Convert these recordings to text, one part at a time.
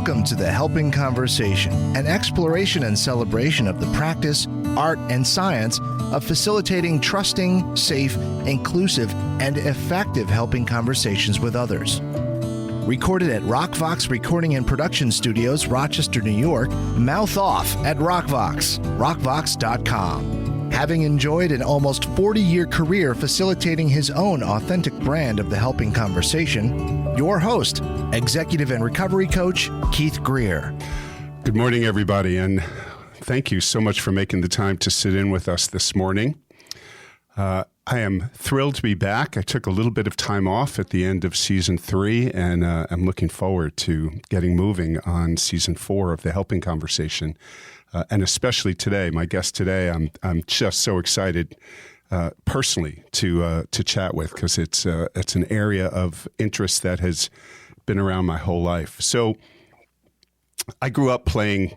Welcome to the Helping Conversation, an exploration and celebration of the practice, art, and science of facilitating trusting, safe, inclusive, and effective helping conversations with others. Recorded at RockVox Recording and Production Studios, Rochester, New York. Mouth off at RockVox, rockvox.com. Having enjoyed an almost 40-year career facilitating his own authentic brand of the helping conversation, your host, executive and recovery coach, Keith Greer. Good morning, everybody, and thank you so much for making the time to sit in with us this morning. I am thrilled to be back. I took a little bit of time off at the end of season 3, and I'm looking forward to getting moving on season 4 of the Helping Conversation. And especially today, my guest today, I'm just so excited personally to chat with, because it's an area of interest that has been around my whole life. So I grew up playing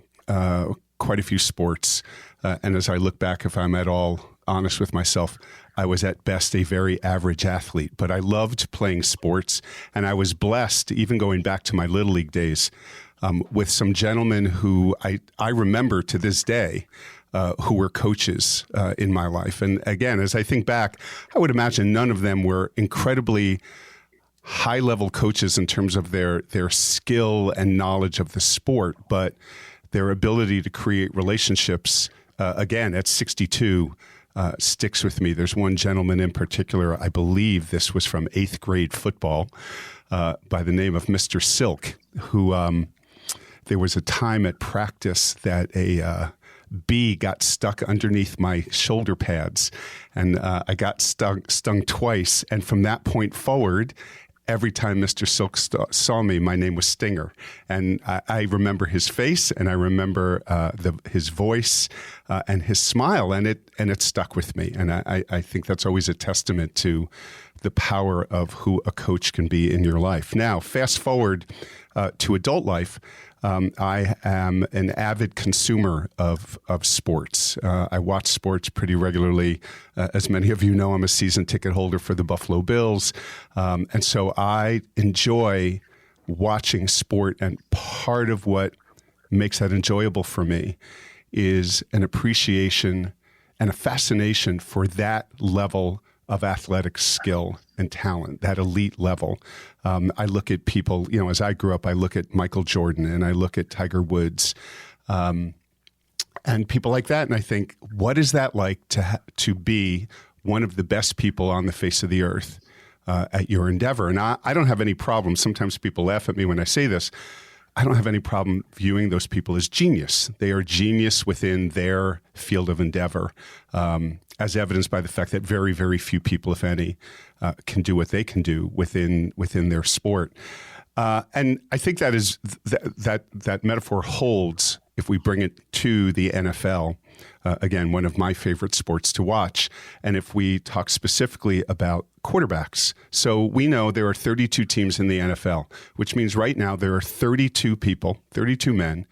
quite a few sports, and as I look back, if I'm at all honest with myself, I was at best a very average athlete, but I loved playing sports, and I was blessed, even going back to my Little League days, with some gentlemen who I remember to this day who were coaches in my life. And again, as I think back, I would imagine none of them were incredibly high-level coaches in terms of their skill and knowledge of the sport, but their ability to create relationships, again, at 62, sticks with me. There's one gentleman in particular, I believe this was from 8th grade football, by the name of Mr. Silk, who there was a time at practice that a bee got stuck underneath my shoulder pads, and I got stung twice. And from that point forward, every time Mr. Silk saw me, my name was Stinger. And I remember his face, and I remember his voice and his smile, and it stuck with me. And I think that's always a testament to the power of who a coach can be in your life. Now, fast forward to adult life. I am an avid consumer of sports. I watch sports pretty regularly. As many of you know, I'm a season ticket holder for the Buffalo Bills. And so I enjoy watching sport. And part of what makes that enjoyable for me is an appreciation and a fascination for that level of athletic skill and talent, that elite level. I look at people, as I grew up, I look at Michael Jordan and I look at Tiger Woods and people like that. And I think, what is that like to be one of the best people on the face of the earth at your endeavor? And I don't have any problem. Sometimes people laugh at me when I say this. I don't have any problem viewing those people as genius. They are genius within their field of endeavor, as evidenced by the fact that very, very few people, if any, can do what they can do within their sport. And I think that is that metaphor holds if we bring it to the NFL. Again, one of my favorite sports to watch. And if we talk specifically about quarterbacks. So we know there are 32 teams in the NFL, which means right now there are 32 people, 32 men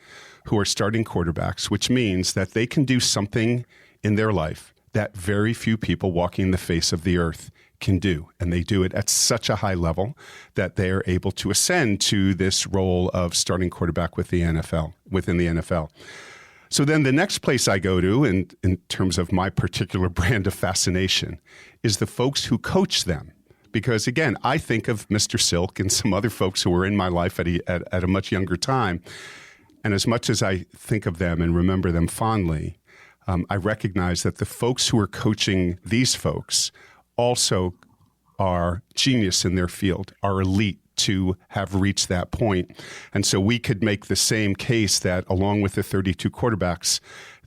who are starting quarterbacks, which means that they can do something in their life that very few people walking the face of the earth can do. And they do it at such a high level that they are able to ascend to this role of starting quarterback within the NFL. So then the next place I go to in terms of my particular brand of fascination is the folks who coach them. Because again, I think of Mr. Silk and some other folks who were in my life at a much younger time. And as much as I think of them and remember them fondly, I recognize that the folks who are coaching these folks also are genius in their field, are elite to have reached that point. And so we could make the same case that along with the 32 quarterbacks,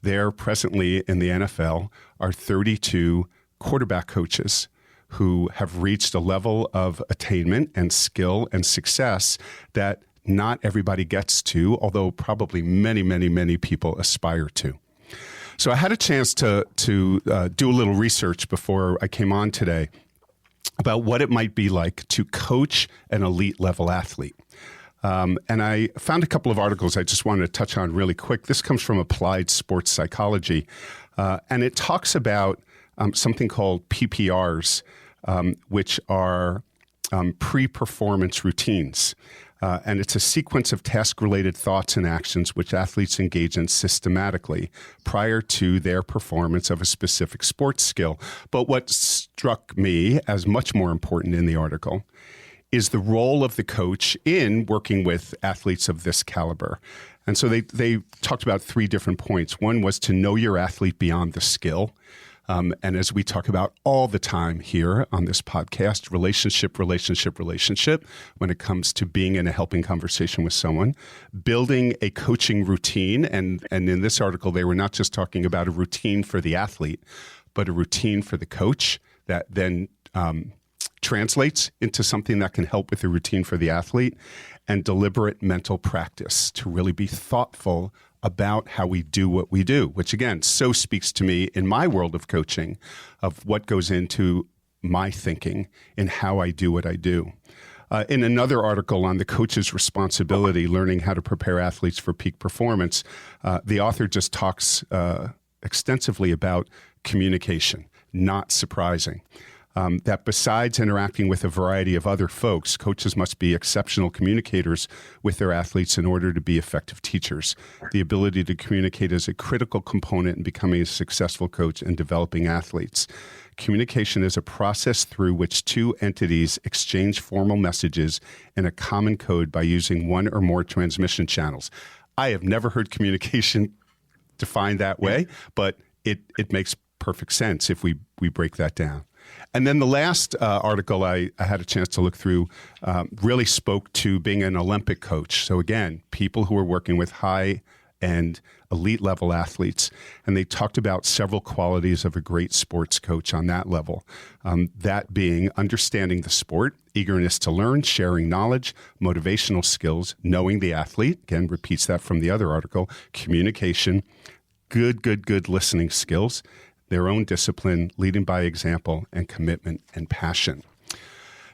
there presently in the NFL are 32 quarterback coaches who have reached a level of attainment and skill and success that not everybody gets to, although probably many, many, many people aspire to. So I had a chance to do a little research before I came on today about what it might be like to coach an elite level athlete. And I found a couple of articles I just wanted to touch on really quick. This comes from Applied Sports Psychology, and it talks about something called PPRs, which are pre-performance routines. And it's a sequence of task-related thoughts and actions which athletes engage in systematically prior to their performance of a specific sports skill. But what struck me as much more important in the article is the role of the coach in working with athletes of this caliber. And so they talked about 3 different points. One was to know your athlete beyond the skill. And as we talk about all the time here on this podcast, relationship, when it comes to being in a helping conversation with someone, building a coaching routine. And in this article, they were not just talking about a routine for the athlete, but a routine for the coach that then translates into something that can help with the routine for the athlete, and deliberate mental practice to really be thoughtful about how we do what we do, which again, so speaks to me in my world of coaching of what goes into my thinking in how I do what I do. In another article on the coach's responsibility, learning how to prepare athletes for peak performance, the author just talks extensively about communication, not surprising. That besides interacting with a variety of other folks, coaches must be exceptional communicators with their athletes in order to be effective teachers. The ability to communicate is a critical component in becoming a successful coach and developing athletes. Communication is a process through which 2 entities exchange formal messages in a common code by using one or more transmission channels. I have never heard communication defined that way, but it makes perfect sense if we break that down. And then the last article I had a chance to look through really spoke to being an Olympic coach. So again, people who are working with high-end, elite-level athletes. And they talked about several qualities of a great sports coach on that level. That being understanding the sport, eagerness to learn, sharing knowledge, motivational skills, knowing the athlete. Again, repeats that from the other article. Communication, good listening skills, their own discipline, leading by example, and commitment and passion.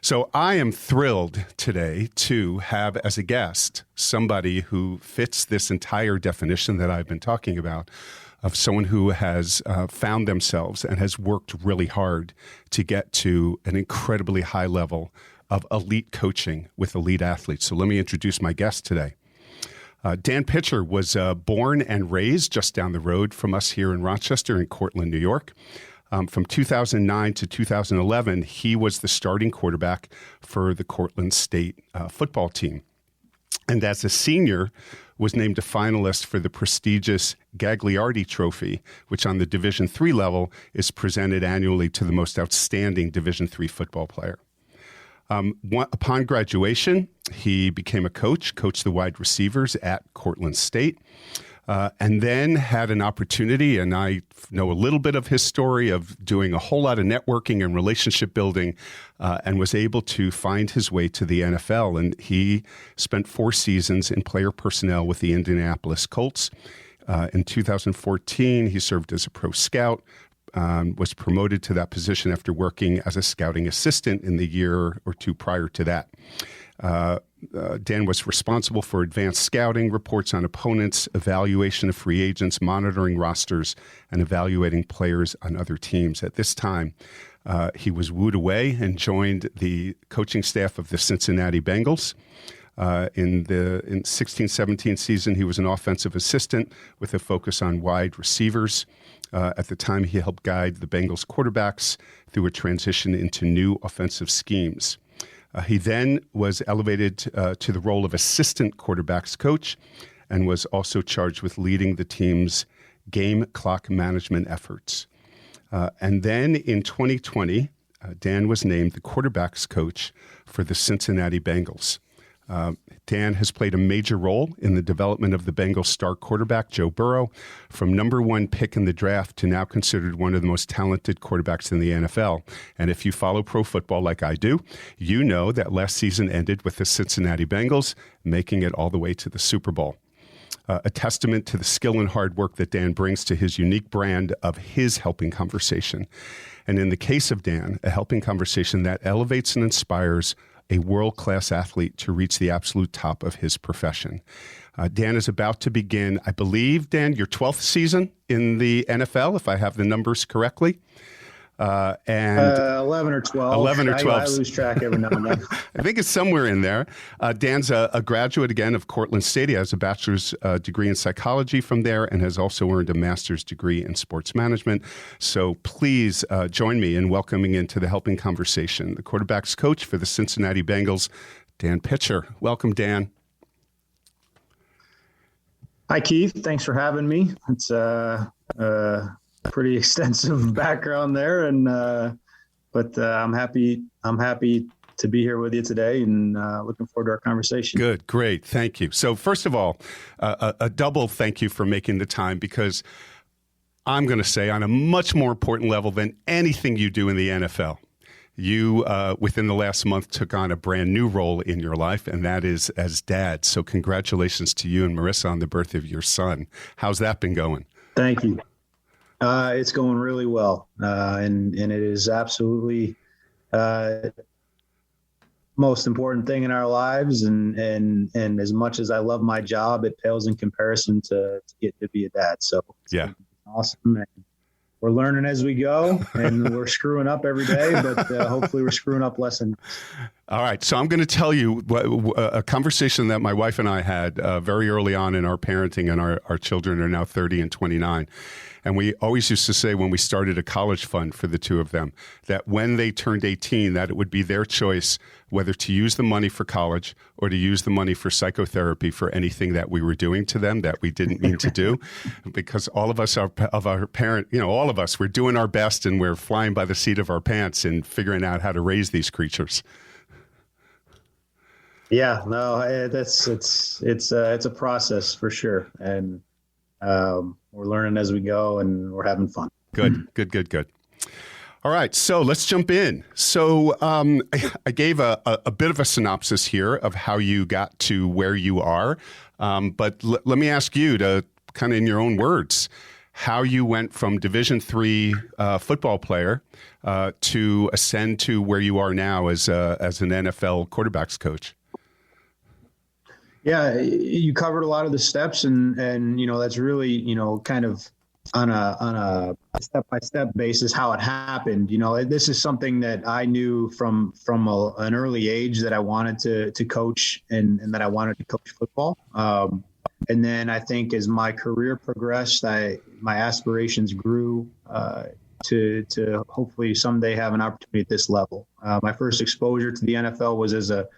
So I am thrilled today to have as a guest somebody who fits this entire definition that I've been talking about of someone who has found themselves and has worked really hard to get to an incredibly high level of elite coaching with elite athletes. So let me introduce my guest today. Dan Pitcher was born and raised just down the road from us here in Rochester in Cortland, New York. From 2009 to 2011, he was the starting quarterback for the Cortland State football team. And as a senior, was named a finalist for the prestigious Gagliardi Trophy, which on the Division III level is presented annually to the most outstanding Division III football player. Upon graduation, he became a coach, coached the wide receivers at Cortland State, and then had an opportunity, and I know a little bit of his story of doing a whole lot of networking and relationship building, and was able to find his way to the NFL. And he spent 4 seasons in player personnel with the Indianapolis Colts. In 2014, he served as a pro scout, was promoted to that position after working as a scouting assistant in the year or 2 prior to that. Dan was responsible for advanced scouting, reports on opponents, evaluation of free agents, monitoring rosters, and evaluating players on other teams. At this time, he was wooed away and joined the coaching staff of the Cincinnati Bengals. In 16-17 season, he was an offensive assistant with a focus on wide receivers. At the time, he helped guide the Bengals quarterbacks through a transition into new offensive schemes. He then was elevated to the role of assistant quarterbacks coach and was also charged with leading the team's game clock management efforts. And then in 2020, Dan was named the quarterbacks coach for the Cincinnati Bengals. Dan has played a major role in the development of the Bengals star quarterback, Joe Burrow, from number 1 pick in the draft to now considered one of the most talented quarterbacks in the NFL. And if you follow pro football like I do, you know that last season ended with the Cincinnati Bengals making it all the way to the Super Bowl. A testament to the skill and hard work that Dan brings to his unique brand of his helping conversation. And in the case of Dan, a helping conversation that elevates and inspires a world-class athlete to reach the absolute top of his profession. Dan is about to begin, I believe, Dan, your 12th season in the NFL, if I have the numbers correctly. And 11 or 12. 11 or 12. I lose track every now and then. I think it's somewhere in there. Dan's a graduate, again, of Cortland State. He has a bachelor's degree in psychology from there and has also earned a master's degree in sports management. So please join me in welcoming into the Helping Conversation the quarterback's coach for the Cincinnati Bengals, Dan Pitcher. Welcome, Dan. Hi, Keith. Thanks for having me. It's pretty extensive background there, but I'm happy to be here with you today, and looking forward to our conversation. Good, great, thank you. So first of all, a double thank you for making the time, because I'm going to say on a much more important level than anything you do in the NFL, you within the last month took on a brand new role in your life, and that is as dad. So congratulations to you and Marissa on the birth of your son. How's that been going? Thank you. It's going really well, and it is absolutely most important thing in our lives. And as much as I love my job, it pales in comparison to get to be a dad. So yeah, awesome. And we're learning as we go, and we're screwing up every day, but hopefully we're screwing up less than. All right. So I'm going to tell you a conversation that my wife and I had very early on in our parenting, and our children are now 30 and 29. And we always used to say when we started a college fund for the two of them, that when they turned 18, that it would be their choice whether to use the money for college or to use the money for psychotherapy for anything that we were doing to them that we didn't mean to do. Because all of us are of our parent, all of us, we're doing our best, and we're flying by the seat of our pants and figuring out how to raise these creatures. Yeah, no, it's a process for sure. And we're learning as we go, and we're having fun. Good. All right, so let's jump in. So I gave a bit of a synopsis here of how you got to where you are, but let me ask you to kind of in your own words, how you went from Division III football player to ascend to where you are now as an NFL quarterbacks coach. Yeah, you covered a lot of the steps, and that's really kind of on a step-by-step basis how it happened. This is something that I knew from an early age that I wanted to coach, and that I wanted to coach football. And then I think as my career progressed, my aspirations grew to hopefully someday have an opportunity at this level. My first exposure to the NFL was as a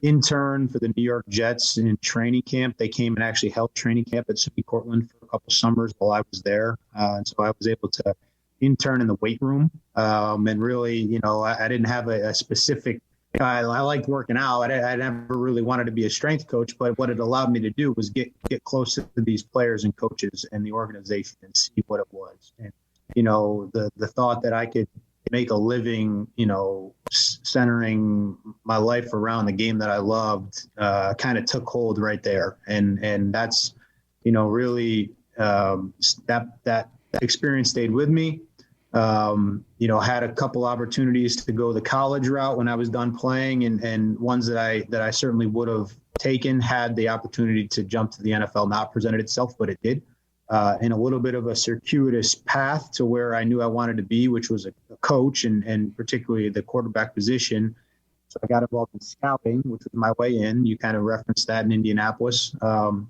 intern for the New York Jets in training camp. They came and actually held training camp at SUNY Cortland for a couple summers while I was there. And so I was able to intern in the weight room. And really, I didn't have a specific, I liked working out. I never really wanted to be a strength coach, but what it allowed me to do was get close to these players and coaches and the organization and see what it was. And, the thought that I could make a living, centering my life around the game that I loved, kind of took hold right there. And that's, really, that experience stayed with me. Had a couple opportunities to go the college route when I was done playing, and ones that I certainly would have taken had the opportunity to jump to the NFL not presented itself, but it did. In a little bit of a circuitous path to where I knew I wanted to be, which was a coach and particularly the quarterback position. So I got involved in scouting, which was my way in. You kind of referenced that in Indianapolis, and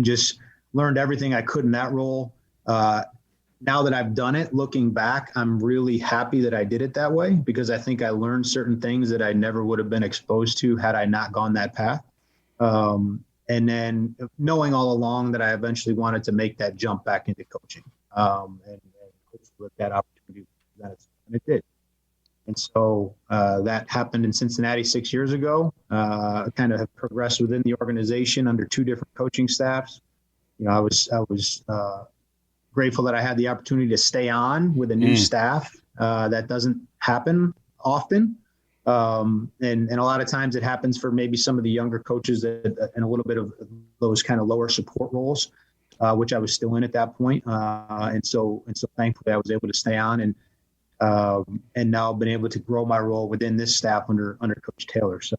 just learned everything I could in that role. Now that I've done it, looking back, I'm really happy that I did it that way, because I think I learned certain things that I never would have been exposed to had I not gone that path. And then knowing all along that I eventually wanted to make that jump back into coaching, and hopefully that opportunity presented itself, and it did. And so that happened in Cincinnati 6 years ago. Kind of have progressed within the organization under two different coaching staffs. I was grateful that I had the opportunity to stay on with a new staff. That doesn't happen often. And a lot of times it happens for maybe some of the younger coaches that, and a little bit of those kind of lower support roles, which I was still in at that point. And so thankfully I was able to stay on, and now I've been able to grow my role within this staff under Coach Taylor. So,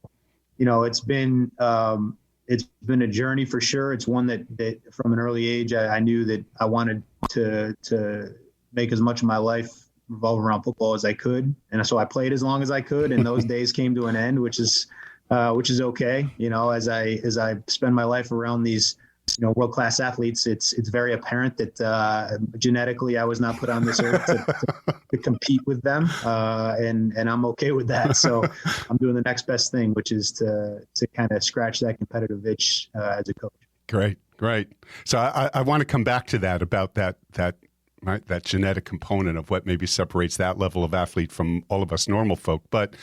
it's been a journey for sure. It's one that from an early age, I knew that I wanted to make as much of my life revolve around football as I could. And so I played as long as I could, and those days came to an end, which is okay. As I spend my life around these, world-class athletes, it's very apparent that genetically I was not put on this earth to compete with them. And I'm okay with that. So I'm doing the next best thing, which is to kind of scratch that competitive itch as a coach. Great. So I want to come back to that about that right, that genetic component of what maybe separates that level of athlete from all of us normal folk. But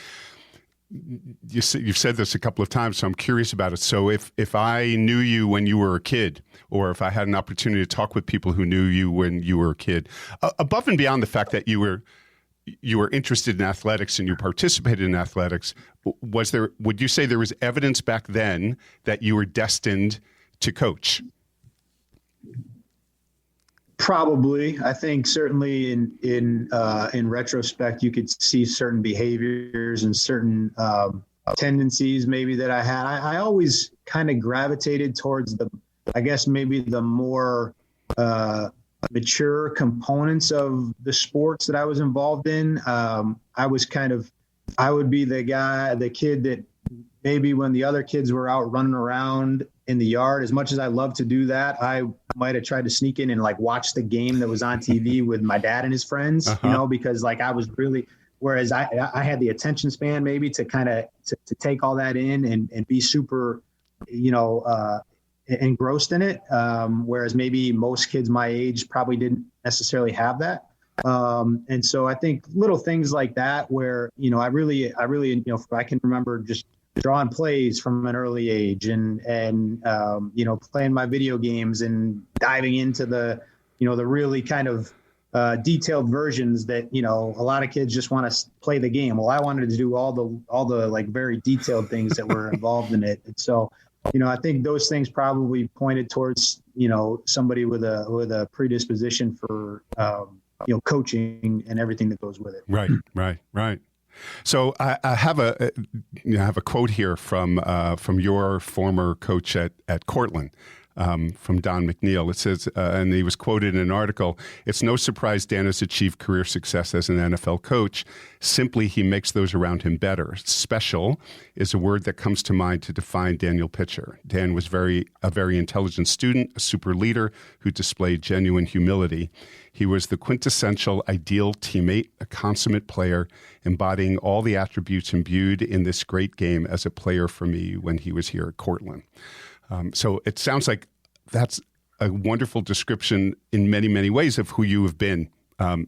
you've said this a couple of times, so I'm curious about it. So if I knew you when you were a kid, or if I had an opportunity to talk with people who knew you when you were a kid, above and beyond the fact that you were interested in athletics and you participated in athletics, would you say there was evidence back then that you were destined to coach? Probably. I think certainly in retrospect, you could see certain behaviors and certain tendencies maybe that I had. I always kind of gravitated towards maybe the more mature components of the sports that I was involved in. I would be the kid that maybe when the other kids were out running around in the yard, as much as I love to do that, I might have tried to sneak in and watch the game that was on TV with my dad and his friends, because I was really, whereas I had the attention span maybe to kind of to take all that in and be super, engrossed in it. Whereas maybe most kids my age probably didn't necessarily have that. And so I think little things like that where, I really, I can remember just drawing plays from an early age and playing my video games and diving into the really kind of detailed versions that, a lot of kids just want to play the game. Well, I wanted to do all the very detailed things that were involved in it. And so, I think those things probably pointed towards, somebody with a predisposition for, coaching and everything that goes with it. Right. So I have a quote here from your former coach at Cortland, from Don McNeil. It says, and he was quoted in an article, "It's no surprise Dan has achieved career success as an NFL coach. Simply, he makes those around him better. Special is a word that comes to mind to define Daniel Pitcher. Dan was a very intelligent student, a super leader who displayed genuine humility. He was the quintessential ideal teammate, a consummate player, embodying all the attributes imbued in this great game as a player for me when he was here at Cortland." So it sounds like that's a wonderful description in many, many ways of who you have been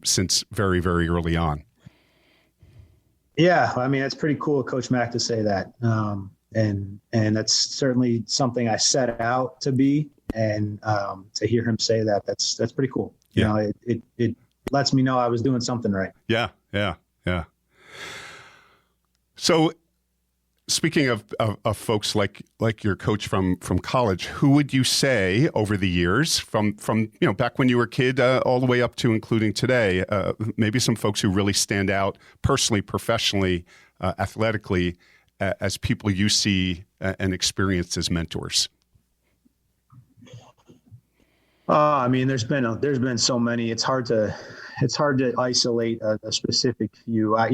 since very, very early on. Yeah, I mean, that's pretty cool of Coach Mack to say that. And that's certainly something I set out to be. And to hear him say that, that's pretty cool. Yeah. It lets me know I was doing something right. Yeah. So speaking of folks like your coach from college, who would you say over the years from back when you were a kid all the way up to including today, maybe some folks who really stand out personally, professionally, athletically, as people you see and experience as mentors? I mean, there's been so many. It's hard to isolate a specific few. I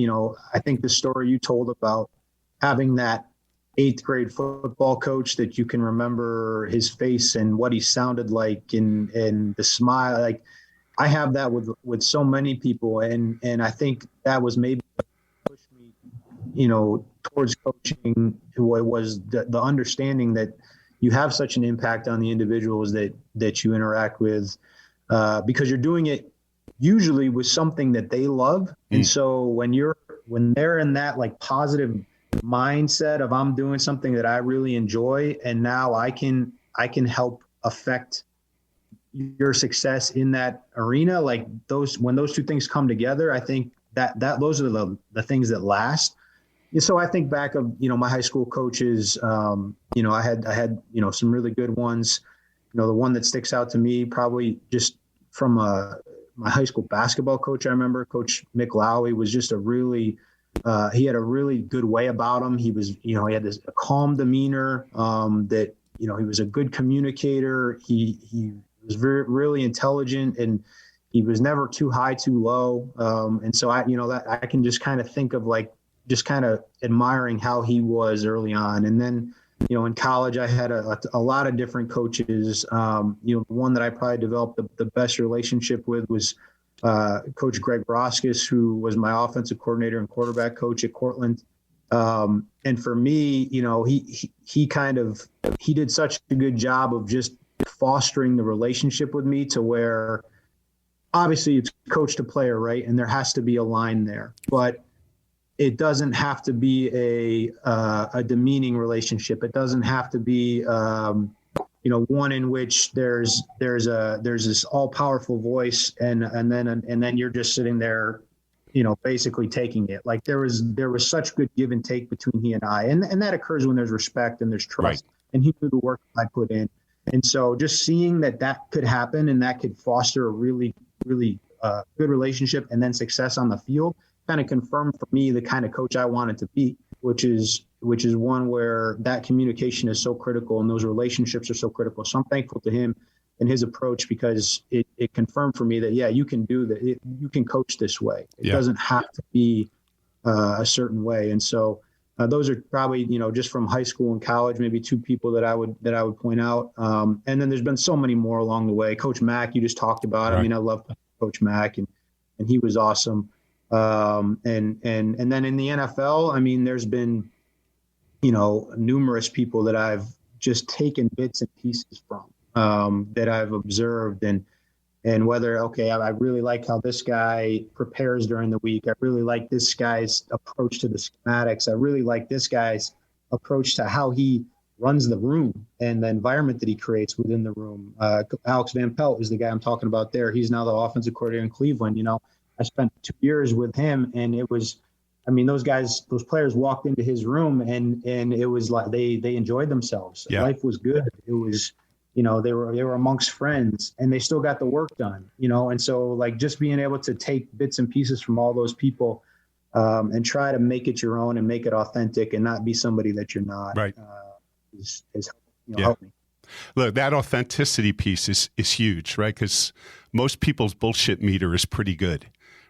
think the story you told about having that 8th grade football coach that you can remember his face and what he sounded like and the smile, I have that with so many people. And I think that was maybe pushed me, towards coaching, what was the understanding that you have such an impact on the individuals that you interact with, because you're doing it usually with something that they love. And so when they're in that positive mindset of I'm doing something that I really enjoy, and now I can help affect your success in that arena, when those two things come together, I think that those are the things that last. And so I think back of my high school coaches, I had some really good ones. The one that sticks out to me probably just from my high school basketball coach. I remember Coach Mick Lowey was just he had a really good way about him. He was, he had this calm demeanor, that, he was a good communicator. He was really intelligent, and He was never too high, too low. And so that I can just kind of think of like, just kind of admiring how he was early on. And then, in college, I had a lot of different coaches. The one that I probably developed the best relationship with was Coach Greg Broskis, who was my offensive coordinator and quarterback coach at Cortland. And for me, he did such a good job of just fostering the relationship with me to where obviously it's coach to player, right? And there has to be a line there, but it doesn't have to be a demeaning relationship. It doesn't have to be, one in which there's this all powerful voice and then you're just sitting there, basically taking it. Like there was such good give and take between he and I, and that occurs when there's respect and there's trust. Right. And he knew the work I put in. And so just seeing that could happen and that could foster a really, really good relationship and then success on the field kind of confirmed for me the kind of coach I wanted to be, which is one where that communication is so critical and those relationships are so critical. So I'm thankful to him and his approach because it confirmed for me that, yeah, you can do that. You can coach this way. It doesn't have to be a certain way. And so those are probably, just from high school and college, maybe two people that I would point out. And then there's been so many more along the way. Coach Mack, you just talked about. Right. I mean, I love Coach Mack and he was awesome. And then in the NFL, I mean, there's been, numerous people that I've just taken bits and pieces from, that I've observed and whether, I really like how this guy prepares during the week. I really like this guy's approach to the schematics. I really like this guy's approach to how he runs the room and the environment that he creates within the room. Alex Van Pelt is the guy I'm talking about there. He's now the offensive coordinator in Cleveland. I spent 2 years with him and it was, those players walked into his room and it was like they enjoyed themselves. Yeah. Life was good. It was, they were amongst friends and they still got the work done, and so like just being able to take bits and pieces from all those people and try to make it your own and make it authentic and not be somebody that you're not, right. Is helped me. Look, that authenticity piece is huge, right? Because most people's bullshit meter is pretty good.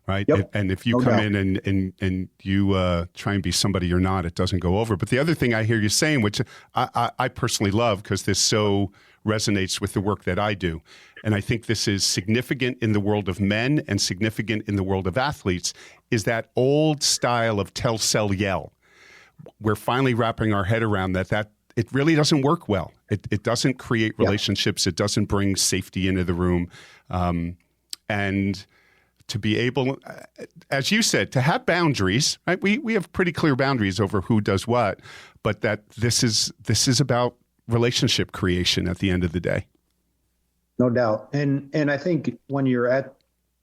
Right. Yep. And if you come in and you try and be somebody you're not, it doesn't go over. But the other thing I hear you saying, which I personally love because this so resonates with the work that I do. And I think this is significant in the world of men and significant in the world of athletes, is that old style of tell, sell, yell. We're finally wrapping our head around that it really doesn't work well. It doesn't create relationships. It doesn't bring safety into the room. And to be able, as you said, to have boundaries, right? We have pretty clear boundaries over who does what, but that this is about relationship creation at the end of the day. No doubt. And I think when you're at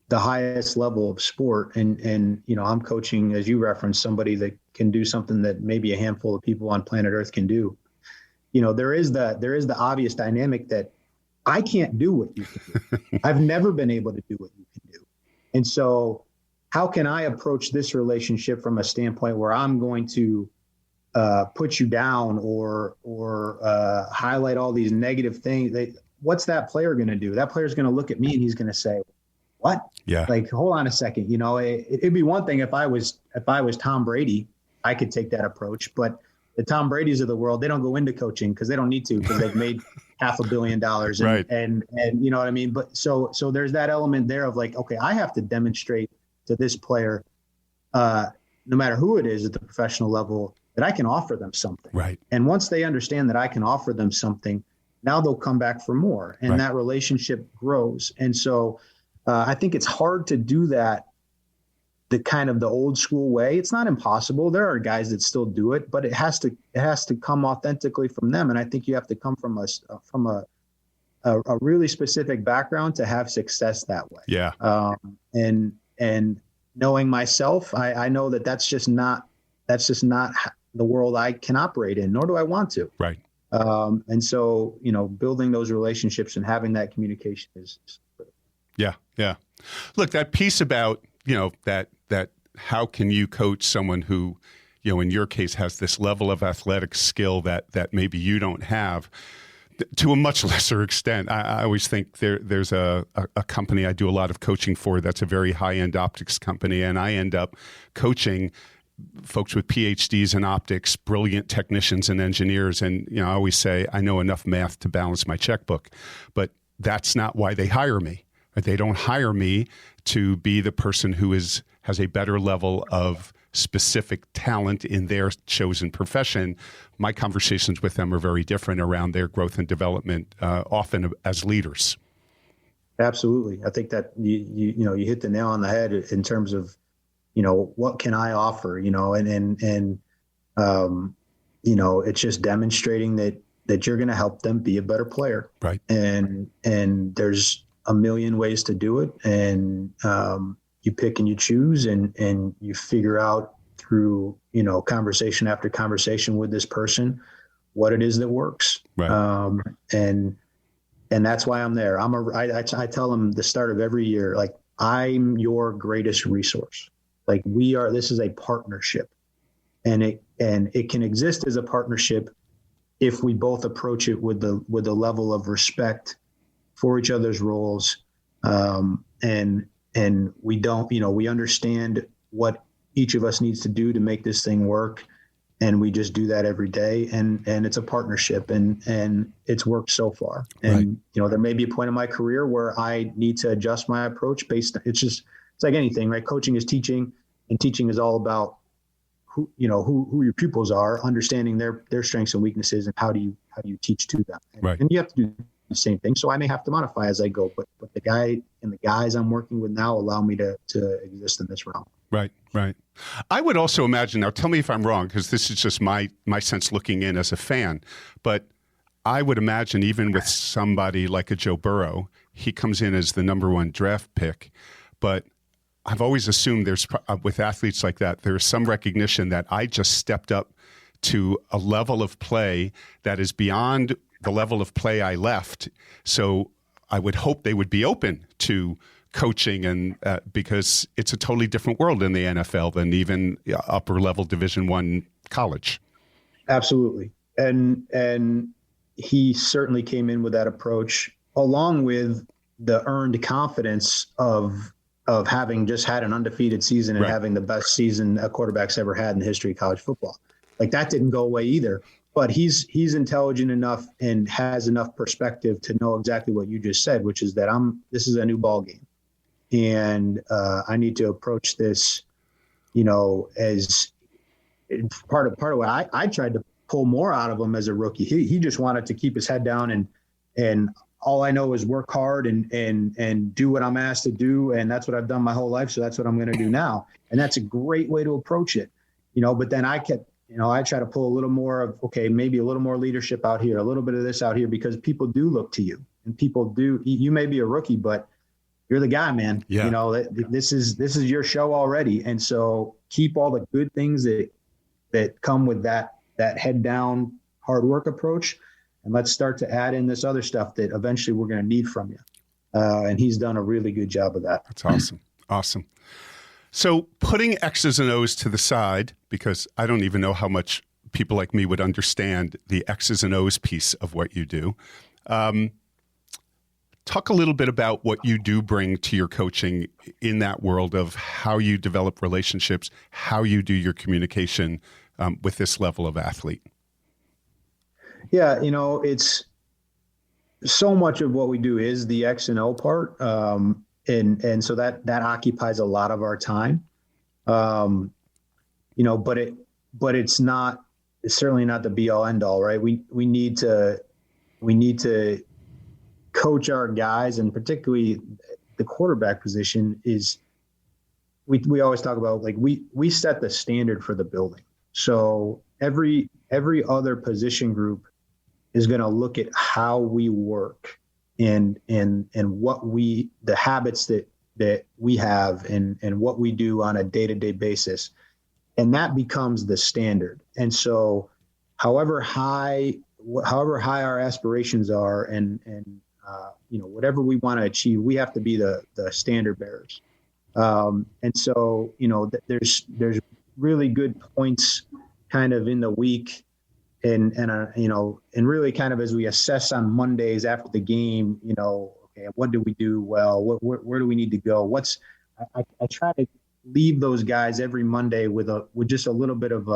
the highest level of sport and I'm coaching, as you referenced, somebody that can do something that maybe a handful of people on planet Earth can do, there is the obvious dynamic that I can't do what you can do. I've never been able to do what you can do. And so how can I approach this relationship from a standpoint where I'm going to put you down or highlight all these negative things? What's that player going to do? That player's going to look at me and he's going to say, what? Yeah. Like, hold on a second. It'd be one thing if I was Tom Brady, I could take that approach, but the Tom Brady's of the world, they don't go into coaching because they don't need to, because they've made $500 million. Right. And you know what I mean? But so there's that element there of like, okay, I have to demonstrate to this player, no matter who it is at the professional level, that I can offer them something. Right. And once they understand that I can offer them something, now they'll come back for more. And that relationship grows. And so I think it's hard to do that the kind of the old school way. It's not impossible. There are guys that still do it, but it has to come authentically from them. And I think you have to come from a really specific background to have success that way. Yeah. And knowing myself, I know that's just not the world I can operate in, nor do I want to. Right. And so, building those relationships and having that communication is critical. Yeah. Yeah. Look, that piece about, that how can you coach someone who, in your case has this level of athletic skill that maybe you don't have. To a much lesser extent. I always think there's a company I do a lot of coaching for that's a very high-end optics company, and I end up coaching folks with PhDs in optics, brilliant technicians and engineers. And, I always say I know enough math to balance my checkbook, but that's not why they hire me. They don't hire me to be the person who has a better level of specific talent in their chosen profession. My conversations with them are very different around their growth and development, often as leaders. Absolutely. I think that you hit the nail on the head in terms of, what can I offer, and it's just demonstrating that you're going to help them be a better player. Right. And there's a million ways to do it. And, you pick and you choose and you figure out through, conversation after conversation with this person, what it is that works. Right. And that's why I'm there. I tell them the start of every year, like, I'm your greatest resource. Like, this is a partnership, and it can exist as a partnership if we both approach it with the level of respect for each other's roles. And we don't, we understand what each of us needs to do to make this thing work. And we just do that every day. And it's a partnership, and it's worked so far. And, right. There may be a point in my career where I need to adjust my approach it's like anything, right? Coaching is teaching, and teaching is all about who your pupils are, understanding their strengths and weaknesses, and how do you teach to them. Right. And you have to do the same thing. So I may have to modify as I go, but the guys I'm working with now allow me to exist in this realm. Right, right. I would also imagine, now tell me if I'm wrong, because this is just my sense looking in as a fan, but I would imagine even with somebody like a Joe Burrow, he comes in as the number one draft pick, but I've always assumed with athletes like that, there's some recognition that I just stepped up to a level of play that is beyond the level of play I left. So I would hope they would be open to coaching, and because it's a totally different world in the NFL than even upper level Division I college. Absolutely. And he certainly came in with that approach, along with the earned confidence of having just had an undefeated season and right. having the best season a quarterback's ever had in the history of college football. Like, that didn't go away either. But he's intelligent enough and has enough perspective to know exactly what you just said, which is that this is a new ball game, and I need to approach this, as part of what I tried to pull more out of him as a rookie. He just wanted to keep his head down, and all I know is work hard and do what I'm asked to do, and that's what I've done my whole life. So that's what I'm going to do now, and that's a great way to approach it, But then I kept. I try to pull a little more of, okay, maybe a little more leadership out here, a little bit of this out here, because people do look to you, and people do. You may be a rookie, but you're the guy, man. Yeah. This is your show already, and so keep all the good things that come with that head down, hard work approach, and let's start to add in this other stuff that eventually we're going to need from you. And he's done a really good job of that. That's awesome. Awesome. So putting X's and O's to the side, because I don't even know how much people like me would understand the X's and O's piece of what you do. Talk a little bit about what you do bring to your coaching in that world of how you develop relationships, how you do your communication with this level of athlete. Yeah, it's so much of what we do is the X and O part. And so that occupies a lot of our time, but it's certainly not the be all end all, right? We need to coach our guys, and particularly the quarterback position is, we always talk about, like, we set the standard for the building. So every other position group is going to look at how we work and what the habits that we have and what we do on a day-to-day basis. And that becomes the standard. And so however high our aspirations are and whatever we want to achieve, we have to be the standard bearers. And so, there's really good points kind of in the week and really kind of as we assess on Mondays after the game, okay, what do we do well? Where do we need to go? I try to leave those guys every Monday with just a little bit of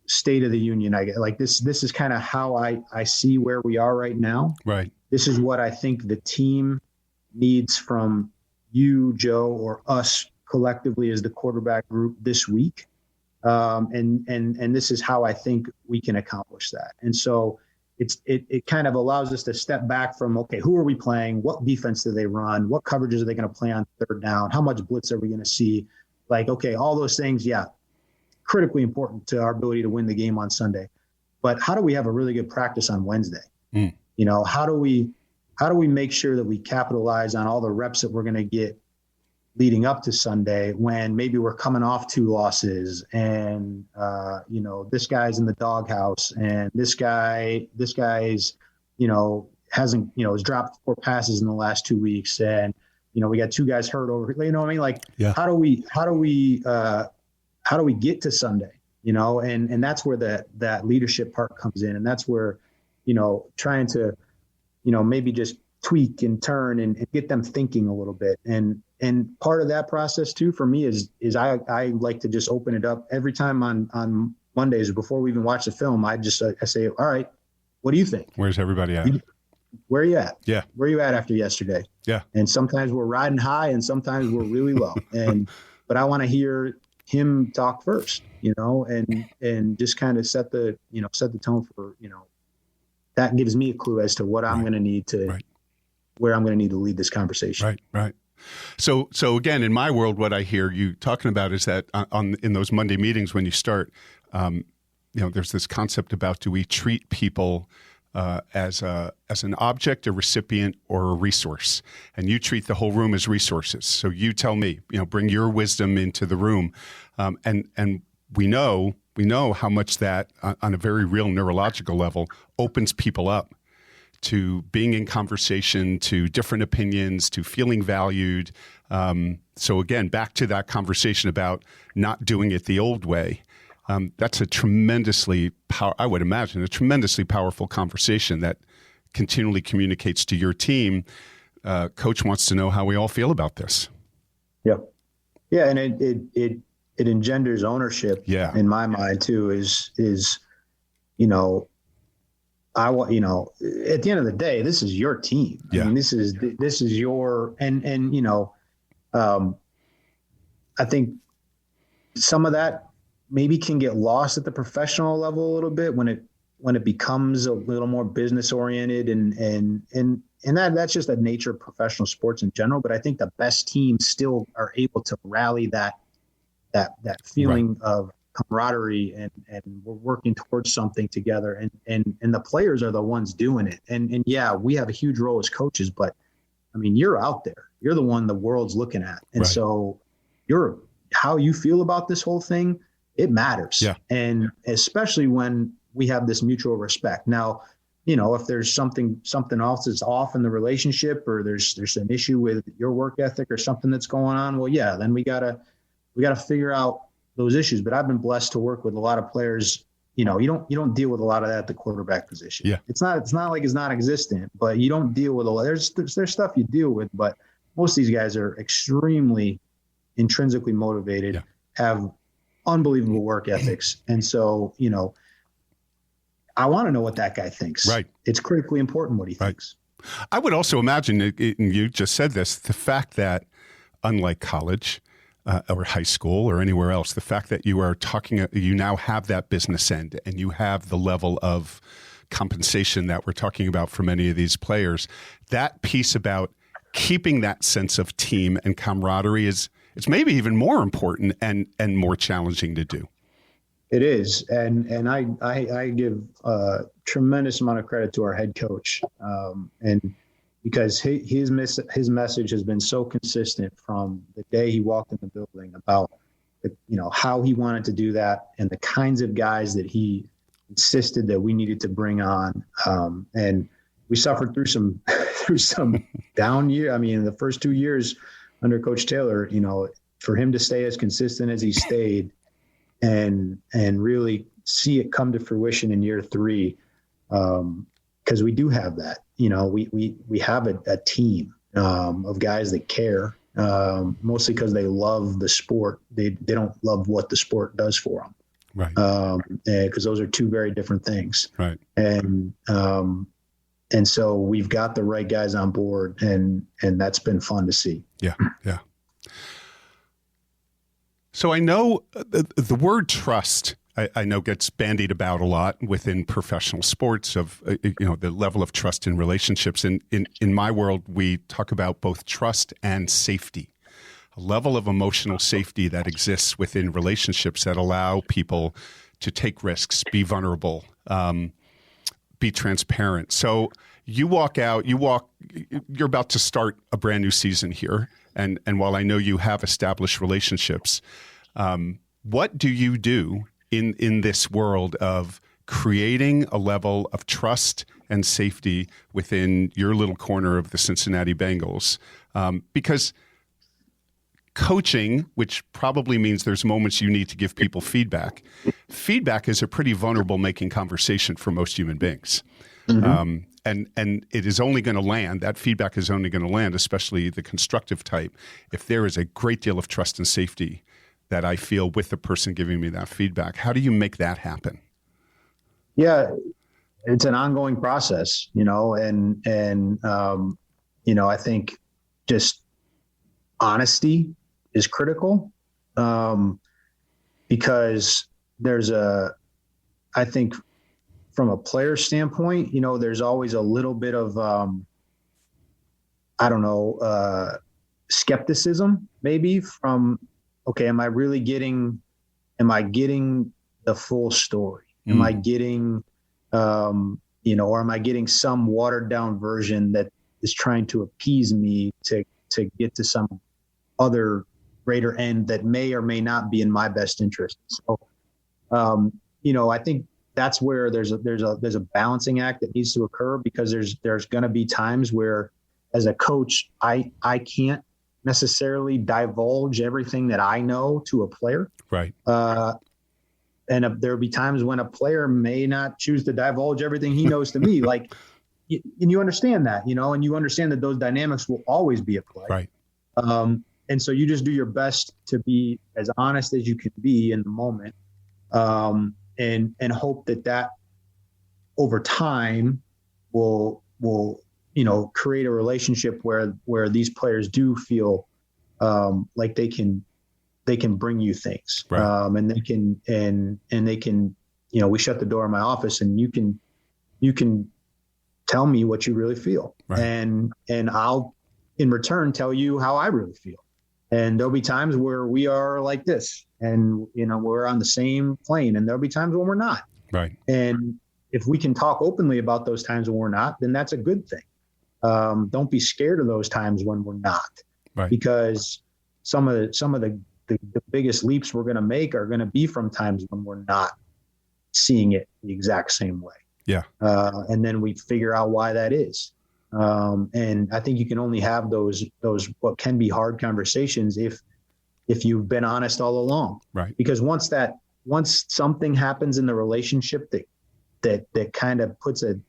state of the union. I get like this is kind of how I see where we are right now. Right. This is what I think the team needs from you, Joe, or us collectively as the quarterback group this week. And this is how I think we can accomplish that. And so it kind of allows us to step back from, okay, who are we playing? What defense do they run? What coverages are they going to play on third down? How much blitz are we going to see? Like, okay, all those things, yeah, critically important to our ability to win the game on Sunday. But how do we have a really good practice on Wednesday? How do we make sure that we capitalize on all the reps that we're going to get leading up to Sunday when maybe we're coming off 2 losses and, this guy's in the doghouse and this guy's, hasn't, has dropped 4 passes in the last 2 weeks. And, we got 2 guys hurt over, you know what I mean? Like, yeah. How do we get to Sunday, and that's where that leadership part comes in. And that's where, trying to, maybe just tweak and turn and get them thinking a little bit. And part of that process too, for me is I like to just open it up every time on Mondays before we even watch the film. I say, all right, what do you think? Where's everybody at? Where are you at? Yeah. Where are you at after yesterday? Yeah. And sometimes we're riding high and sometimes we're really low. But I want to hear him talk first, and just kind of set the tone for, that gives me a clue as to what I'm going to need to, where I'm going to need to lead this conversation. Right. So again, in my world, what I hear you talking about is that in those Monday meetings when you start, there's this concept about, do we treat people as an object, a recipient, or a resource? And you treat the whole room as resources. So you tell me, bring your wisdom into the room, and we know how much that on a very real neurological level opens people up to being in conversation, to different opinions, to feeling valued. So again, back to that conversation about not doing it the old way. That's a tremendously powerful conversation that continually communicates to your team. Coach wants to know how we all feel about this. Yeah. Yeah. And it engenders ownership in my mind too, I want, at the end of the day, this is your team. Yeah. I mean, this is your, I think some of that maybe can get lost at the professional level a little bit when it becomes a little more business oriented and that's just the nature of professional sports in general. But I think the best teams still are able to rally that feeling of camaraderie and we're working towards something together and the players are the ones doing it. And yeah, we have a huge role as coaches, but I mean, you're out there, you're the one the world's looking at. And so how you feel about this whole thing, it matters. Yeah. And especially when we have this mutual respect. Now, if there's something else is off in the relationship or there's an issue with your work ethic or something that's going on, well, yeah, then we gotta figure out those issues. But I've been blessed to work with a lot of players. You don't deal with a lot of that at the quarterback position. Yeah. It's not like it's non-existent, but you don't deal with a lot. There's stuff you deal with, but most of these guys are extremely intrinsically motivated, have unbelievable work ethics. And so, I want to know what that guy thinks. Right. It's critically important what he thinks. I would also imagine, and you just said this, the fact that unlike college, or high school or anywhere else, the fact that you now have that business end and you have the level of compensation that we're talking about for many of these players, that piece about keeping that sense of team and camaraderie it's maybe even more important and more challenging to do. It is. And I give a tremendous amount of credit to our head coach. And because his message has been so consistent from the day he walked in the building about how he wanted to do that and the kinds of guys that he insisted that we needed to bring on. And we suffered through some down year. I mean, the first 2 years under Coach Taylor, for him to stay as consistent as he stayed and really see it come to fruition in year 3. Because we do have that, we have a team of guys that care, mostly because they love the sport. They don't love what the sport does for them. Right. Because those are two very different things. Right. And so we've got the right guys on board, and that's been fun to see. Yeah. Yeah. So I know the word trust, I know gets bandied about a lot within professional sports of, the level of trust in relationships. And in my world, we talk about both trust and safety, a level of emotional safety that exists within relationships that allow people to take risks, be vulnerable, be transparent. So you walk out, you're about to start a brand new season here. And while I know you have established relationships, what do you do in this world of creating a level of trust and safety within your little corner of the Cincinnati Bengals? Because coaching, which probably means there's moments you need to give people feedback. Feedback is a pretty vulnerable making conversation for most human beings. Mm-hmm. And it is only going to land, that feedback is only going to land, especially the constructive type, if there is a great deal of trust and safety that I feel with the person giving me that feedback. How do you make that happen? Yeah, it's an ongoing process, and I think just honesty is critical, because I think from a player standpoint, there's always a little bit of, skepticism maybe from, okay, am I getting the full story? Am I getting, or am I getting some watered down version that is trying to appease me to get to some other greater end that may or may not be in my best interest? So, I think that's where there's a balancing act that needs to occur, because there's going to be times where, as a coach, I can't necessarily divulge everything that I know to a player. Right. And there'll be times when a player may not choose to divulge everything he knows to me. And you understand that, and you understand that those dynamics will always be at play. Right. And so you just do your best to be as honest as you can be in the moment, and hope that over time will create a relationship where these players do feel like they can bring you things, right. And they can we shut the door in my office, and you can tell me what you really feel, right. and I'll in return tell you how I really feel. And there'll be times where we are like this, and we're on the same plane, and there'll be times when we're not. Right. And if we can talk openly about those times when we're not, then that's a good thing. Don't be scared of those times when we're not, right. Because some of the biggest leaps we're going to make are going to be from times when we're not seeing it the exact same way. Yeah. And then we figure out why that is. And I think you can only have those what can be hard conversations if you've been honest all along. Right. Because once something happens in the relationship that kind of puts a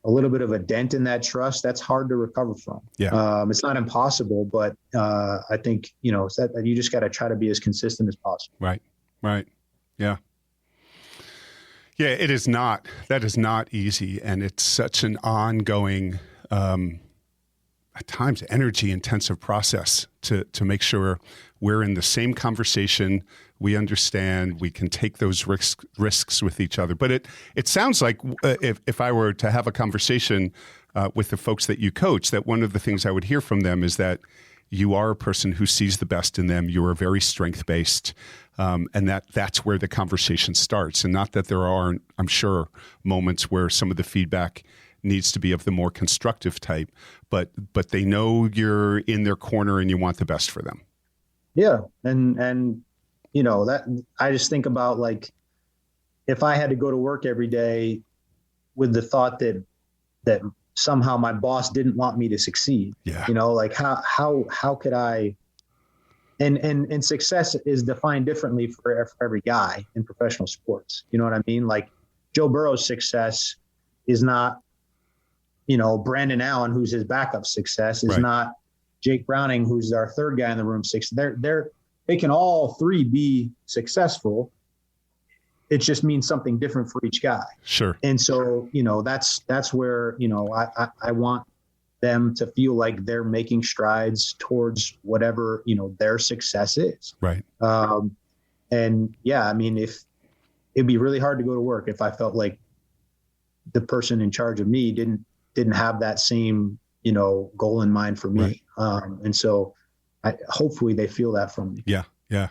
little bit of a dent in that trust, that's hard to recover from. Yeah. It's not impossible, but I think that you just got to try to be as consistent as possible. Right. Right. Yeah. Yeah, it is not. That is not easy, and it's such an ongoing, at times, energy-intensive process to make sure we're in the same conversation. We understand. We can take those risks with each other. But it sounds like if I were to have a conversation with the folks that you coach, that one of the things I would hear from them is that you are a person who sees the best in them. You are very strength-based. And that's where the conversation starts. And not that there aren't, I'm sure, moments where some of the feedback needs to be of the more constructive type, but they know you're in their corner and you want the best for them. Yeah. And that I just think about, like, if I had to go to work every day with the thought that somehow my boss didn't want me to succeed, yeah. like how could I and success is defined differently for every guy in professional sports. You know what I mean? Like Joe Burrow's success is not, Brandon Allen, who's his backup success, is not Jake Browning, who's our third guy in the room. They can all three be successful. It just means something different for each guy. Sure. And so, that's where, I want them to feel like they're making strides towards whatever, their success is. Right. And yeah, I mean, if it'd be really hard to go to work if I felt like the person in charge of me didn't have that same, goal in mind for me. Right. And so hopefully they feel that from me. Yeah. Yeah.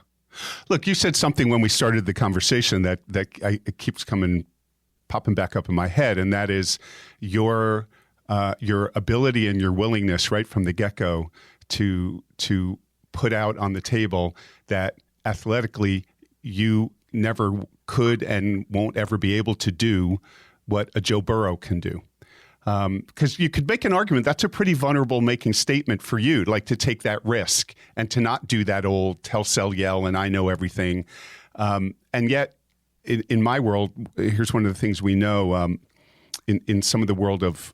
Look, you said something when we started the conversation that it keeps popping back up in my head. And that is your ability and your willingness right from the get-go to put out on the table that athletically you never could and won't ever be able to do what a Joe Burrow can do. Because you could make an argument that's a pretty vulnerable making statement for you, like to take that risk and to not do that old tell, sell, yell, and I know everything. And yet, in my world, here's one of the things we know in some of the world of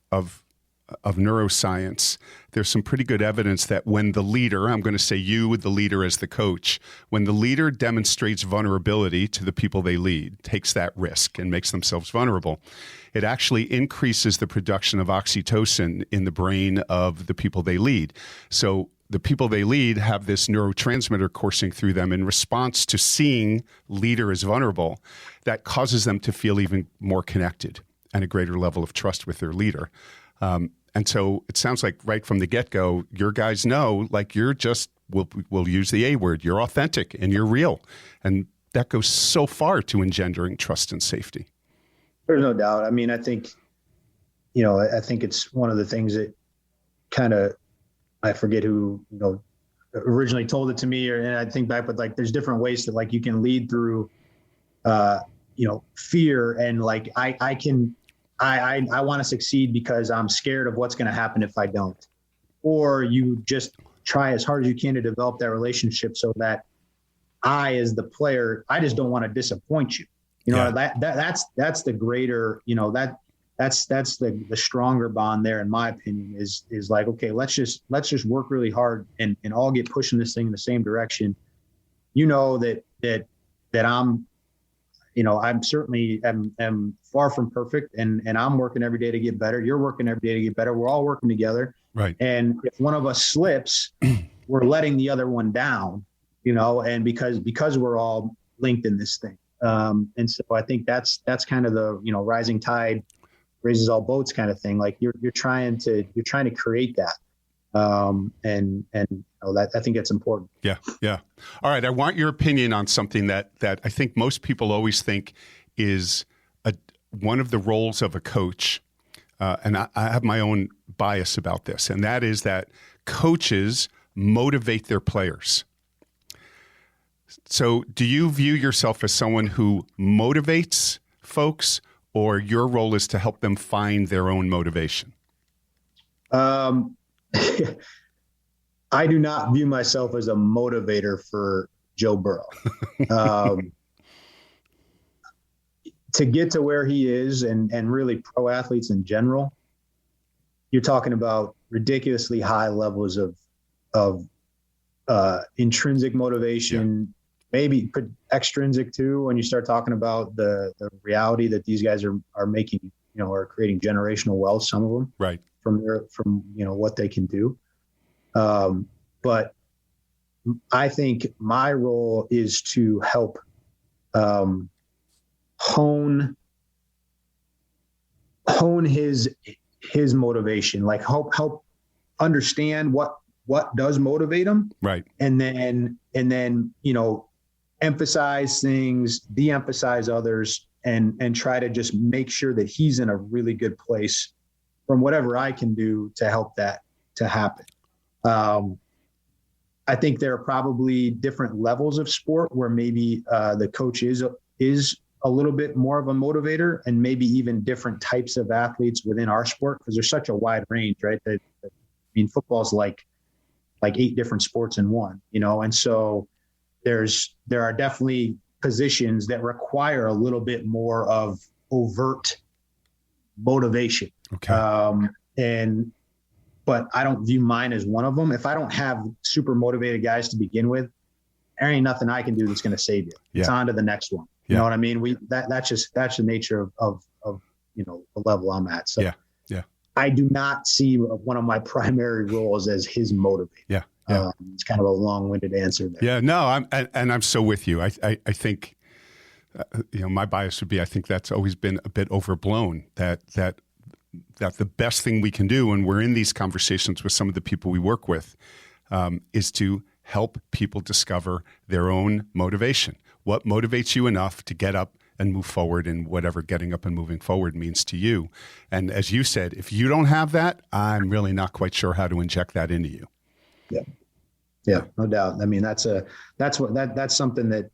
neuroscience, there's some pretty good evidence that when the leader, I'm going to say you, the leader as the coach, when the leader demonstrates vulnerability to the people they lead, takes that risk and makes themselves vulnerable, it actually increases the production of oxytocin in the brain of the people they lead. So the people they lead have this neurotransmitter coursing through them in response to seeing leader as vulnerable that causes them to feel even more connected and a greater level of trust with their leader. And so it sounds like right from the get-go, your guys know, like you're just, we'll use the A word, you're authentic and you're real. And that goes so far to engendering trust and safety. There's no doubt. I mean, I think it's one of the things that kind of, I forget who, originally told it to me, and I think back, but like, there's different ways that like you can lead through, fear and like, I want to succeed because I'm scared of what's going to happen if I don't. Or you just try as hard as you can to develop that relationship so that I, as the player, I just don't want to disappoint you. That's the greater, that's the stronger bond there, in my opinion, is like, okay, let's just work really hard and all get pushing this thing in the same direction. That I'm, I'm certainly am far from perfect and I'm working every day to get better. You're working every day to get better. We're all working together. Right. And if one of us slips, we're letting the other one down, and because we're all linked in this thing. And so I think that's kind of the, rising tide raises all boats kind of thing. Like you're trying to create that. And that, I think that's important. Yeah. Yeah. All right. I want your opinion on something that I think most people always think is one of the roles of a coach. And I have my own bias about this, and that is that coaches motivate their players. So do you view yourself as someone who motivates folks, or your role is to help them find their own motivation? I do not view myself as a motivator for Joe Burrow. To get to where he is and really pro athletes in general, you're talking about ridiculously high levels of intrinsic motivation, maybe extrinsic too, when you start talking about the reality that these guys are making, are creating generational wealth, some of them, right, from what they can do. But I think my role is to help hone his motivation, like help understand what does motivate him, right, and then emphasize things, de-emphasize others, and try to just make sure that he's in a really good place from whatever I can do to help that to happen. I think there are probably different levels of sport where maybe the coach is a little bit more of a motivator, and maybe even different types of athletes within our sport, because there's such a wide range, right? Football's like like 8 different sports in one, and so there are definitely positions that require a little bit more of overt motivation. Okay. But I don't view mine as one of them. If I don't have super motivated guys to begin with, there ain't nothing I can do that's going to save you. Yeah. It's on to the next one. You know what I mean? That's the nature of the level I'm at. So yeah. I do not see one of my primary roles as his motivator. Yeah. It's kind of a long-winded answer there. Yeah, no, I'm so with you. I think, my bias would be, I think that's always been a bit overblown, that the best thing we can do when we're in these conversations with some of the people we work with is to help people discover their own motivation. What motivates you enough to get up and move forward in whatever getting up and moving forward means to you. And as you said, if you don't have that, I'm really not quite sure how to inject that into you. Yeah, no doubt. I mean, that's something that,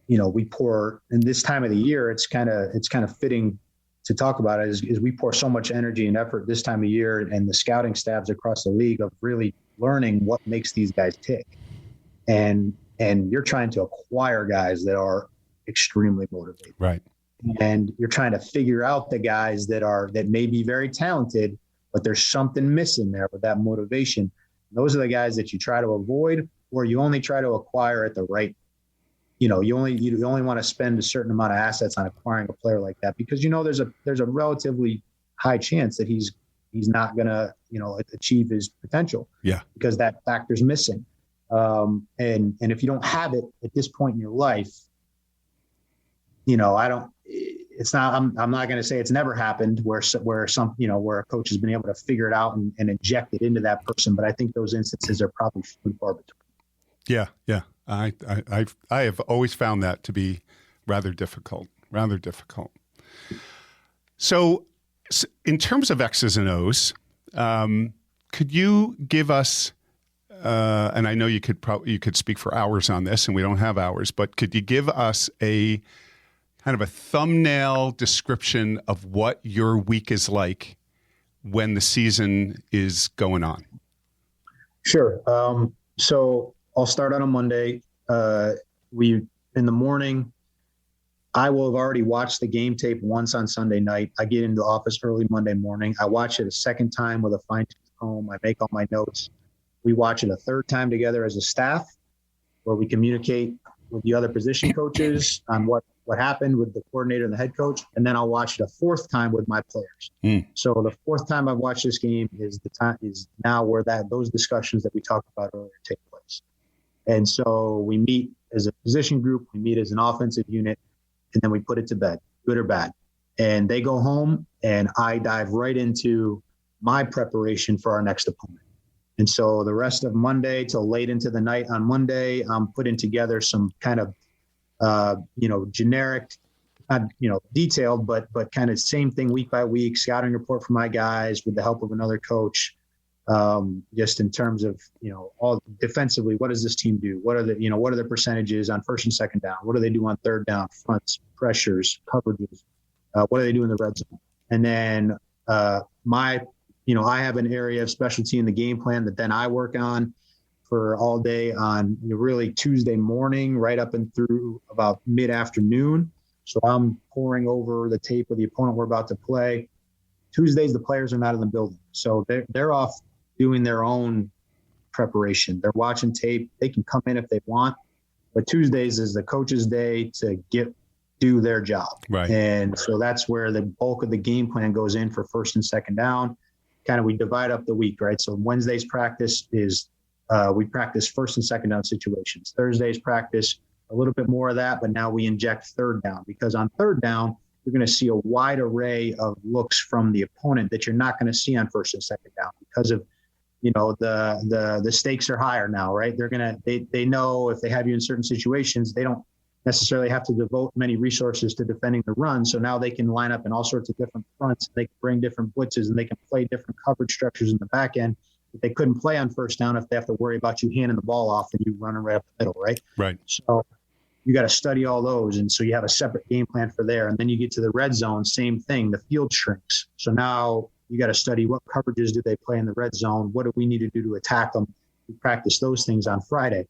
we pour in this time of the year. It's kind of fitting to talk about it is we pour so much energy and effort this time of year, and the scouting staffs across the league of really learning what makes these guys tick. And you're trying to acquire guys that are extremely motivated. Right. And you're trying to figure out the guys that may be very talented, but there's something missing there with that motivation. Those are the guys that you try to avoid, or you only try to acquire at the right. You only want to spend a certain amount of assets on acquiring a player like that, because there's a relatively high chance that he's not going to achieve his potential. Yeah. Because that factor's missing. And if you don't have it at this point in your life, I'm not going to say it's never happened where a coach has been able to figure it out and inject it into that person. But I think those instances are probably few and far between. Yeah. Yeah. I have always found that to be rather difficult. So in terms of X's and O's, could you give us, and I know you could speak for hours on this, and we don't have hours, but could you give us a kind of a thumbnail description of what your week is like when the season is going on? Sure. So I'll start on a Monday. In the morning, I will have already watched the game tape once on Sunday night. I get into the office early Monday morning. I watch it a second time with a fine-tooth comb. I make all my notes. We watch it a third time together as a staff, where we communicate with the other position coaches on what happened with the coordinator and the head coach. And then I'll watch it a fourth time with my players. So the fourth time I've watched this game is now where those discussions that we talked about earlier take place. And so we meet as a position group, we meet as an offensive unit, and then we put it to bed, good or bad. And they go home, and I dive right into my preparation for our next opponent. And so the rest of Monday till late into the night on Monday, I'm putting together some kind of, generic, detailed, but kind of same thing week by week, scouting report for my guys with the help of another coach. Just in terms of, all defensively, what does this team do? What are the percentages on first and second down? What do they do on third down, fronts, pressures, coverages? What do they do in the red zone? And then I have an area of specialty in the game plan that then I work on for all day on really Tuesday morning, right up and through about mid-afternoon. So I'm poring over the tape of the opponent we're about to play. Tuesdays, the players are not in the building. So they're off doing their own preparation. They're watching tape. They can come in if they want. But Tuesdays is the coach's day to do their job. Right. And so that's where the bulk of the game plan goes in for first and second down. Kind of we divide up the week, right? So Wednesday's practice is we practice first and second down situations. Thursday's practice, a little bit more of that, but now we inject third down, because on third down, you're going to see a wide array of looks from the opponent that you're not going to see on first and second down because of, the stakes are higher now, right? They know if they have you in certain situations, they don't necessarily have to devote many resources to defending the run. So now they can line up in all sorts of different fronts. They can bring different blitzes, and they can play different coverage structures in the back end that they couldn't play on first down if they have to worry about you handing the ball off and you running right up the middle, right? Right. So you got to study all those. And so you have a separate game plan for there. And then you get to the red zone, same thing, the field shrinks. So now you got to study what coverages do they play in the red zone? What do we need to do to attack them? we practice those things on Friday.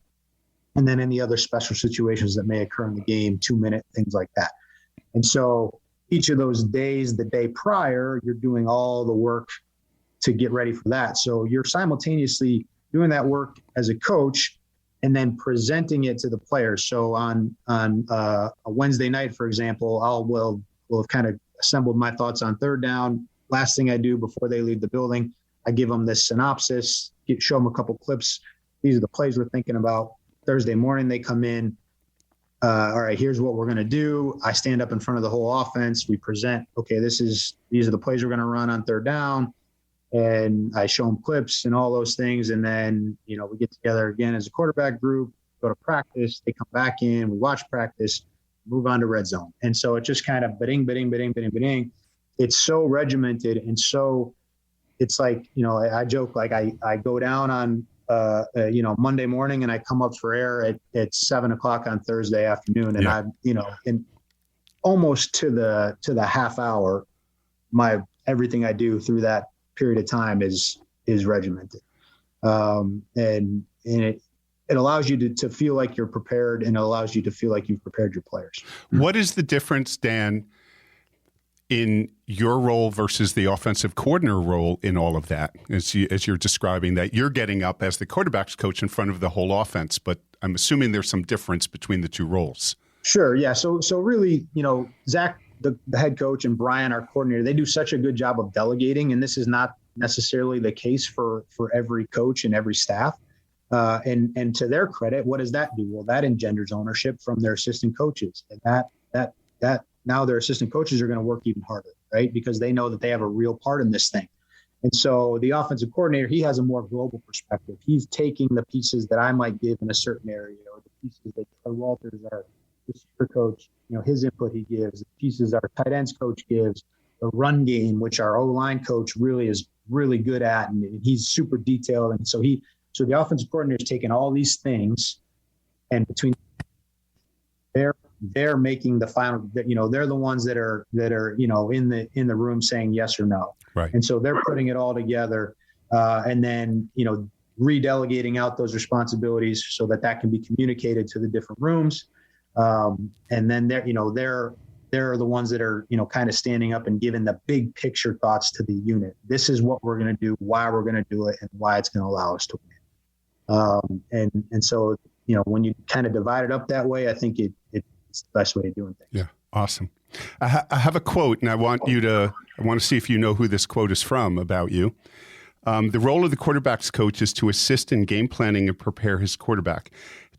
And then any other special situations that may occur in the game, 2-minute, things like that. And so each of those days, the day prior, you're doing all the work to get ready for that. So you're simultaneously doing that work as a coach and then presenting it to the players. So on a Wednesday night, for example, we'll have kind of assembled my thoughts on third down. Last thing I do before they leave the building, I give them this synopsis, show them a couple clips. These are the plays we're thinking about. Thursday morning, they come in. All right, here's what we're going to do. I stand up in front of the whole offense. We present, okay, these are the plays we're going to run on third down. And I show them clips and all those things. And then, we get together again as a quarterback group, go to practice. They come back in, we watch practice, move on to red zone. And so it just kind of bidding. It's so regimented. And so it's like, I joke, like I go down on, Monday morning and I come up for air at 7:00 on Thursday afternoon. And I'm, in almost to the half hour, everything I do through that period of time is regimented. And it allows you to feel like you're prepared, and it allows you to feel like you've prepared your players. What is the difference, Dan, in your role versus the offensive coordinator role in all of that, as you're describing that you're getting up as the quarterback's coach in front of the whole offense, but I'm assuming there's some difference between the two roles. Sure. Yeah. So really, Zach, the head coach, and Brian, our coordinator, they do such a good job of delegating, and this is not necessarily the case for every coach and every staff. And to their credit, what does that do? Well, that engenders ownership from their assistant coaches, and that now their assistant coaches are going to work even harder, right? Because they know that they have a real part in this thing. And so the offensive coordinator, he has a more global perspective. He's taking the pieces that I might give in a certain area, or the pieces that Troy Walters, our receiver coach, his input he gives, the pieces our tight ends coach gives, the run game, which our O-line coach really is really good at, and he's super detailed. And so the offensive coordinator is taking all these things, and between they're making the final, they're the ones that are in the room saying yes or no. Right. And so they're putting it all together, and then redelegating out those responsibilities so that can be communicated to the different rooms. And then they're the ones that are kind of standing up and giving the big picture thoughts to the unit. This is what we're going to do, why we're going to do it, and why it's going to allow us to win. And so when you kind of divide it up that way, I think it's the best way of doing things. Yeah, awesome. I have a quote, and I want to see if you know who this quote is from about you. The role of the quarterback's coach is to assist in game planning and prepare his quarterback.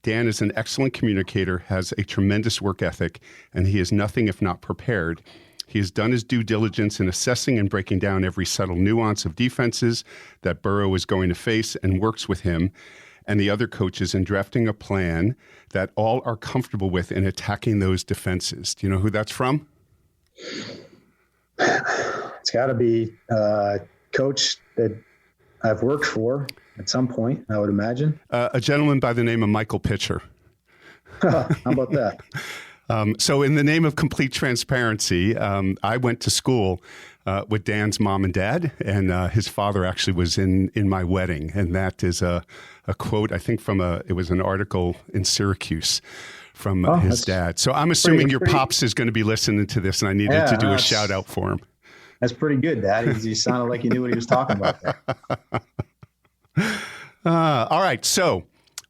Dan is an excellent communicator, has a tremendous work ethic, and he is nothing if not prepared. He has done his due diligence in assessing and breaking down every subtle nuance of defenses that Burrow is going to face, and works with him and the other coaches in drafting a plan that all are comfortable with in attacking those defenses. Do you know who that's from? It's got to be a coach that I've worked for at some point, I would imagine. A gentleman by the name of Michael Pitcher. How about that? So in the name of complete transparency, I went to school with Dan's mom and dad, and his father actually was in my wedding. And that is a quote, I think it was an article in Syracuse from his dad. So I'm assuming your pops is going to be listening to this, and I needed to do a shout out for him. That's pretty good, Dad. He sounded like he knew what he was talking about there. All right. So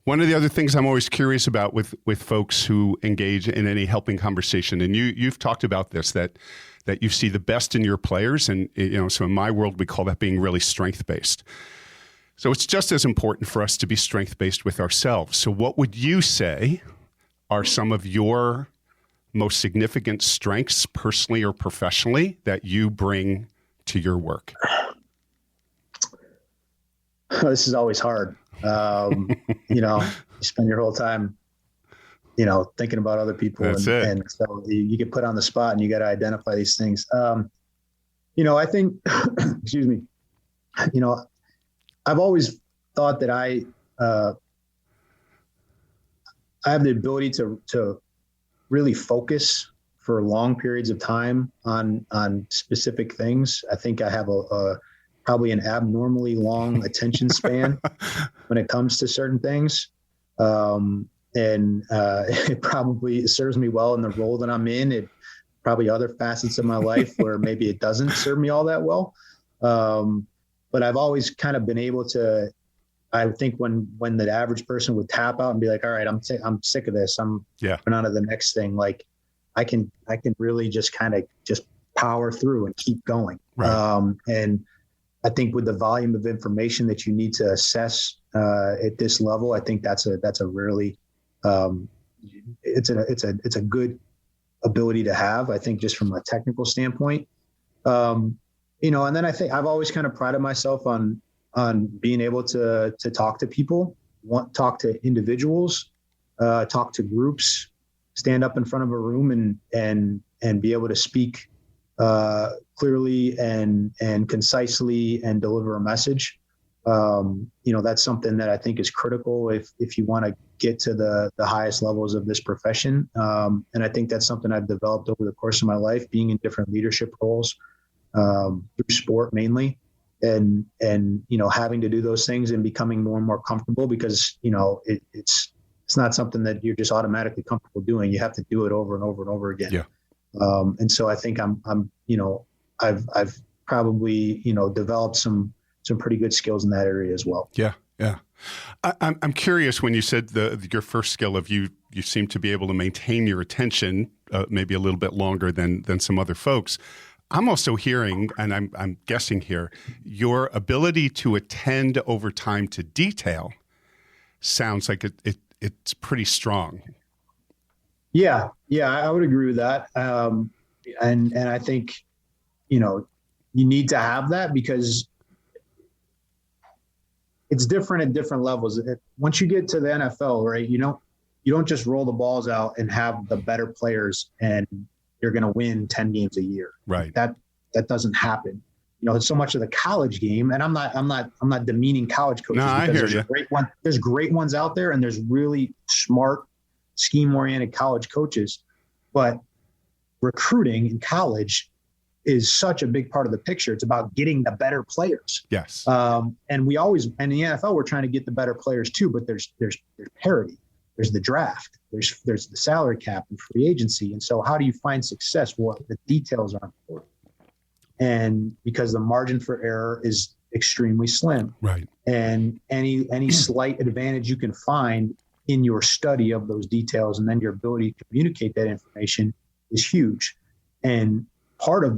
one of the other things I'm always curious about with folks who engage in any helping conversation, and you've talked about this, that you see the best in your players. And, so in my world, we call that being really strength-based. So it's just as important for us to be strength-based with ourselves. So what would you say are some of your most significant strengths, personally or professionally, that you bring to your work? This is always hard. You spend your whole time, thinking about other people. And so you get put on the spot and you got to identify these things. I think, excuse me, I've always thought that I have the ability to really focus for long periods of time on specific things. I think I have probably an abnormally long attention span when it comes to certain things. It probably serves me well in the role that I'm in. It probably other facets of my life where maybe it doesn't serve me all that well. But I've always kind of been able to, I think when the average person would tap out and be like, all right, I'm sick of this. I'm going on to the next thing. Like I can really just kind of just power through and keep going. Right. And I think with the volume of information that you need to assess at this level, I think that's a really it's a good ability to have. I think just from a technical standpoint, and then I think I've always kind of prided myself on being able to talk to people, talk to individuals, talk to groups, stand up in front of a room and be able to speak clearly and concisely and deliver a message. That's something that I think is critical if you want to get to the highest levels of this profession. And I think that's something I've developed over the course of my life, being in different leadership roles through sport mainly, and having to do those things and becoming more and more comfortable because it's not something that you're just automatically comfortable doing. You have to do it over and over and over again. Yeah. And so I think I've probably developed some pretty good skills in that area as well. Yeah. Yeah. I'm curious when you said your first skill of you seem to be able to maintain your attention maybe a little bit longer than some other folks. I'm also hearing, and I'm guessing here, your ability to attend over time to detail sounds like it's pretty strong. Yeah, I would agree with that. And I think, you need to have that because it's different at different levels. Once you get to the NFL, right, you don't just roll the balls out and have the better players and you're going to win 10 games a year. Right. That doesn't happen. It's so much of the college game, and I'm not demeaning college coaches. No, I hear you. There's great ones out there, and there's really smart, scheme-oriented college coaches. But recruiting in college is such a big part of the picture. It's about getting the better players. Yes. And we always, in the NFL, we're trying to get the better players too, but there's parity. There's the draft. There's the salary cap and free agency. And so how do you find success? Well, the details are important. And because the margin for error is extremely slim. Right. And any slight advantage you can find in your study of those details and then your ability to communicate that information is huge. And part of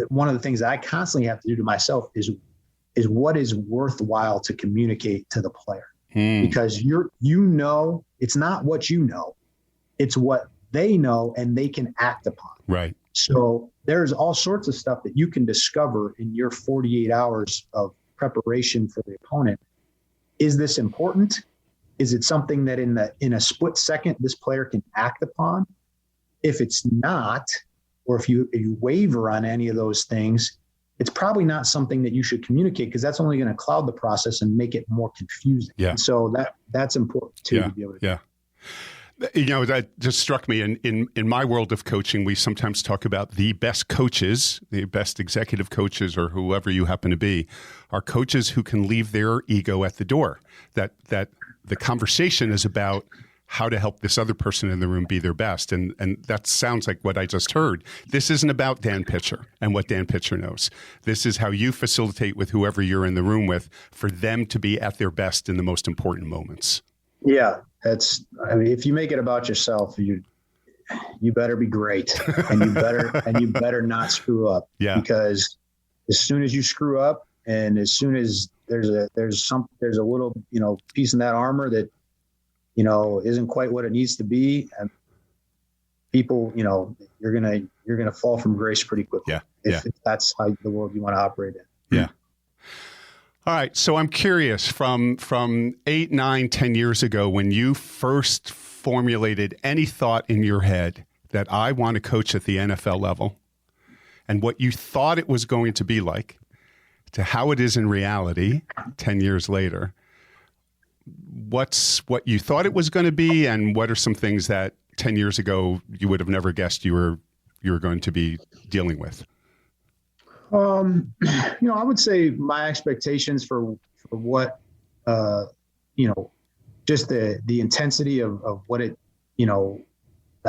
one of the things that I constantly have to do to myself is what is worthwhile to communicate to the player. Because it's not what you know, it's what they know and they can act upon. Right. So there's all sorts of stuff that you can discover in your 48 hours of preparation for the opponent. Is this important? Is it something that in a split second this player can act upon? If it's not, or if you waver on any of those things, it's probably not something that you should communicate because that's only going to cloud the process and make it more confusing. Yeah. And so that's important too to be able to do. Yeah. That just struck me. In my world of coaching, we sometimes talk about the best coaches, the best executive coaches or whoever you happen to be, are coaches who can leave their ego at the door. That the conversation is about how to help this other person in the room be their best. And that sounds like what I just heard. This isn't about Dan Pitcher and what Dan Pitcher knows. This is how you facilitate with whoever you're in the room with for them to be at their best in the most important moments. Yeah, if you make it about yourself, you better be great and you better not screw up. Yeah. Because as soon as you screw up and as soon as there's a little, piece in that armor that, isn't quite what it needs to be, and people, you're gonna fall from grace pretty quickly. Yeah. If that's how the world you want to operate in. Yeah. All right. So I'm curious from 8, 9, 10 years ago, when you first formulated any thought in your head that I want to coach at the NFL level and what you thought it was going to be like to how it is in reality 10 years later. What's what you thought it was going to be, and what are some things that 10 years ago you would have never guessed you were going to be dealing with? I would say my expectations for what, just the intensity of what it, the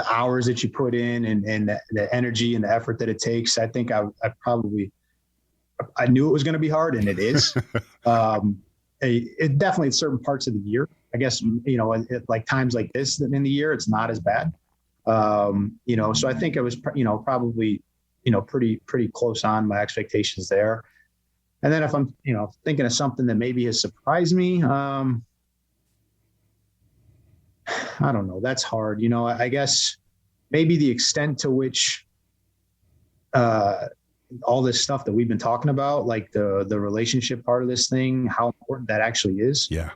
hours that you put in and the energy and the effort that it takes. I think I knew it was going to be hard, and it is. It definitely certain parts of the year, I guess, like times like this in the year, it's not as bad. So I think it was, probably, pretty close on my expectations there. And then if I'm, thinking of something that maybe has surprised me, I don't know. That's hard. I guess maybe the extent to which all this stuff that we've been talking about, like the relationship part of this thing, how important that actually is. Yeah.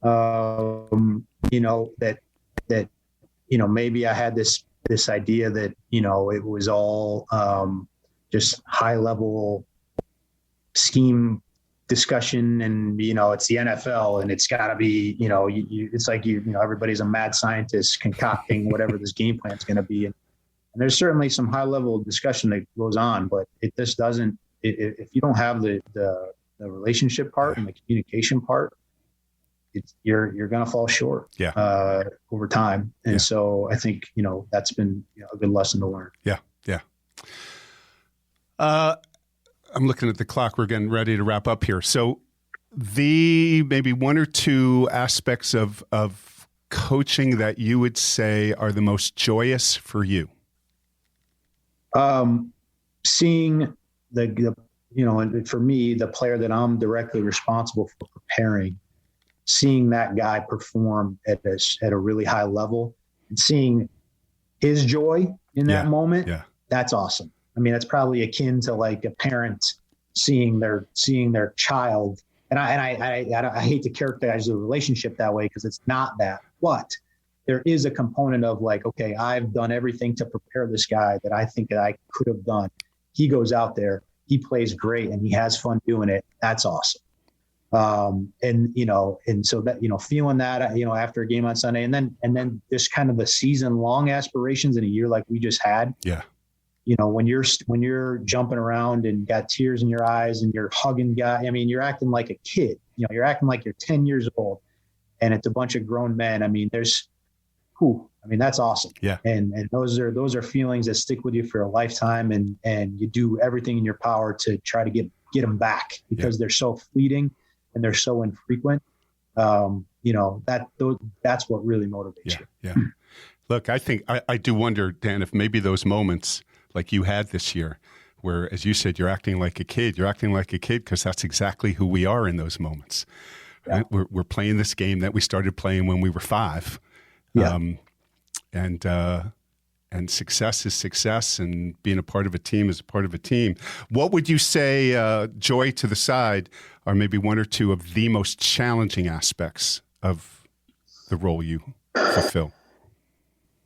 That maybe I had this idea that, it was all just high level scheme discussion, and it's the NFL, and it's got to be it's like everybody's a mad scientist concocting whatever this game plan is going to be, and there's certainly some high level discussion that goes on, but it just doesn't. If you don't have the relationship part and the communication part, you're going to fall short. Over time, and so I think that's been a good lesson to learn. Yeah. I'm looking at the clock. We're getting ready to wrap up here. So maybe one or two aspects of coaching that you would say are the most joyous for you. Seeing and for me, the player that I'm directly responsible for preparing, seeing that guy perform at a really high level and seeing his joy in that moment, that's awesome. I mean, that's probably akin to like a parent seeing their child. And I hate to characterize the relationship that way because it's not that. But there is a component of like, okay, I've done everything to prepare this guy that I think that I could have done. He goes out there, he plays great, and he has fun doing it. That's awesome. And so that, feeling that, after a game on Sunday, and then just kind of the season long aspirations in a year like we just had. Yeah. When you're jumping around and got tears in your eyes and you're hugging guys, I mean, you're acting like a kid, you're acting like you're 10 years old and it's a bunch of grown men. I mean, that's awesome. Yeah. And those are feelings that stick with you for a lifetime, and you do everything in your power to try to get them back because they're so fleeting and they're so infrequent. That's what really motivates you. Yeah. Look, I think I do wonder, Dan, if maybe those moments like you had this year where, as you said, you're acting like a kid because that's exactly who we are in those moments. Right? We're playing this game that we started playing when we were 5. Yeah. And success is success, and being a part of a team is a part of a team. What would you say, joy to the side, are maybe one or two of the most challenging aspects of the role you fulfill?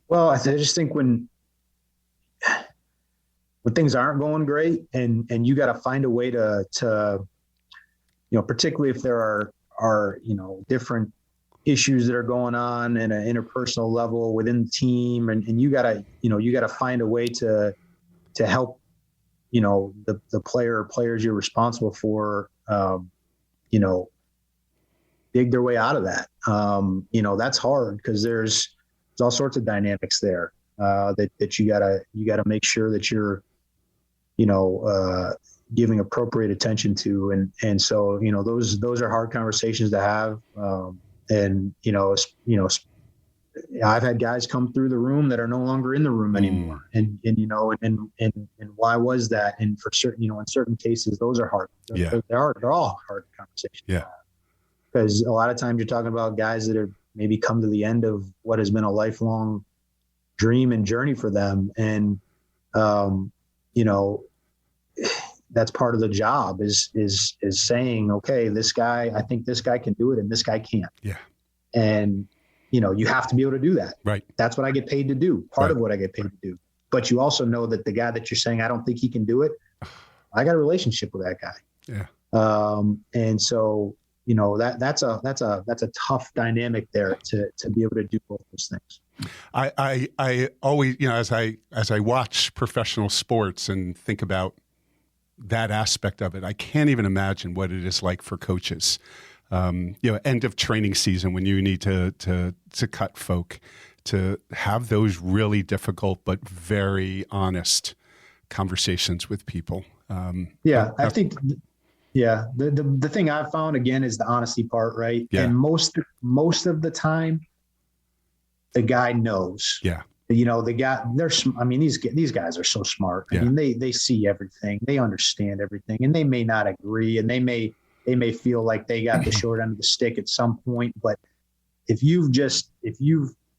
Well, I just think when things aren't going great and you got to find a way to particularly if there are different issues that are going on in an interpersonal level within the team, and you gotta find a way to help the players you're responsible for dig their way out of that. That's hard because there's all sorts of dynamics there that you gotta make sure that you're giving appropriate attention to, and so those are hard conversations to have. I've had guys come through the room that are no longer in the room anymore. And why was that? And for certain, in certain cases, those are hard. They're all hard conversations. Yeah. Because a lot of times you're talking about guys that are maybe come to the end of what has been a lifelong dream and journey for them. And, that's part of the job is saying, okay, this guy, I think this guy can do it and this guy can't. Yeah. And, you have to be able to do that. Right. That's what I get paid to do. Part of what I get paid to do. But you also know that the guy that you're saying, I don't think he can do it. I got a relationship with that guy. Yeah. And so, that's a tough dynamic there to be able to do both those things. I always, as I watch professional sports and think about, that aspect of it. I can't even imagine what it is like for coaches. End of training season when you need to cut folk, to have those really difficult but very honest conversations with people. I think. Yeah, the thing I've found again is the honesty part, right? Yeah. And most of the time, the guy knows. Yeah. The guy, these guys are so smart. Yeah. I mean, they see everything, they understand everything, and they may not agree, and they may feel like they got the short end of the stick at some point. But if you've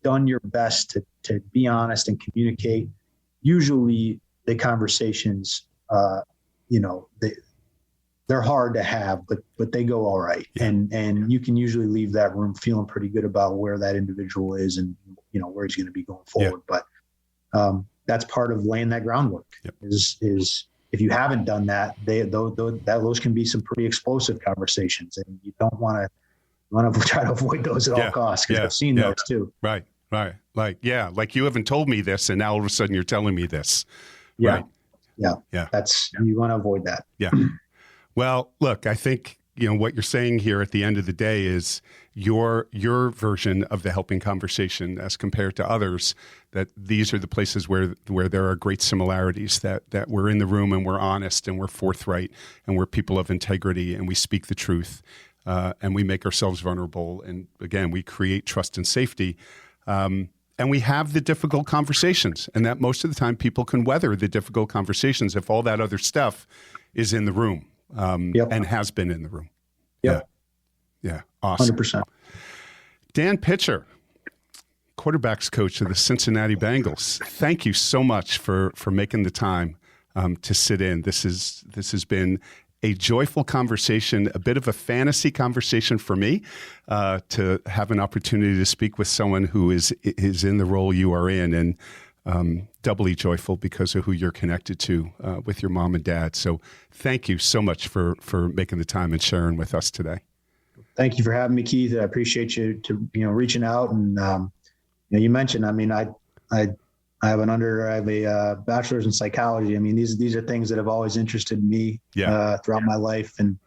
done your best to be honest and communicate, usually the conversations, they're hard to have, but they go all right. Yeah. And you can usually leave that room feeling pretty good about where that individual is and, where he's going to be going forward. Yeah. But that's part of laying that groundwork. Yep. Is if you haven't done that, those can be some pretty explosive conversations, and you don't want to try to avoid those at all costs, because I've seen those too. Right. Like you haven't told me this, and now all of a sudden you're telling me this. Yeah. Right. Yeah. You want to avoid that. Yeah. Well, look, I think, what you're saying here at the end of the day is your version of the helping conversation as compared to others, that these are the places where there are great similarities, that we're in the room and we're honest and we're forthright and we're people of integrity and we speak the truth and we make ourselves vulnerable. And again, we create trust and safety. And we have the difficult conversations, and that most of the time people can weather the difficult conversations if all that other stuff is in the room. And has been in the room. Yep. Yeah. Awesome. 100%. Dan Pitcher, quarterbacks coach of the Cincinnati Bengals. Thank you so much for making the time to sit in. This has been a joyful conversation, a bit of a fantasy conversation for me, to have an opportunity to speak with someone who is in the role you are in, and doubly joyful because of who you're connected to with your mom and dad. So thank you so much for making the time and sharing with us today. Thank you for having me, Keith. I appreciate you reaching out. And you mentioned, I have a bachelor's in psychology. I mean, these are things that have always interested me throughout my life, and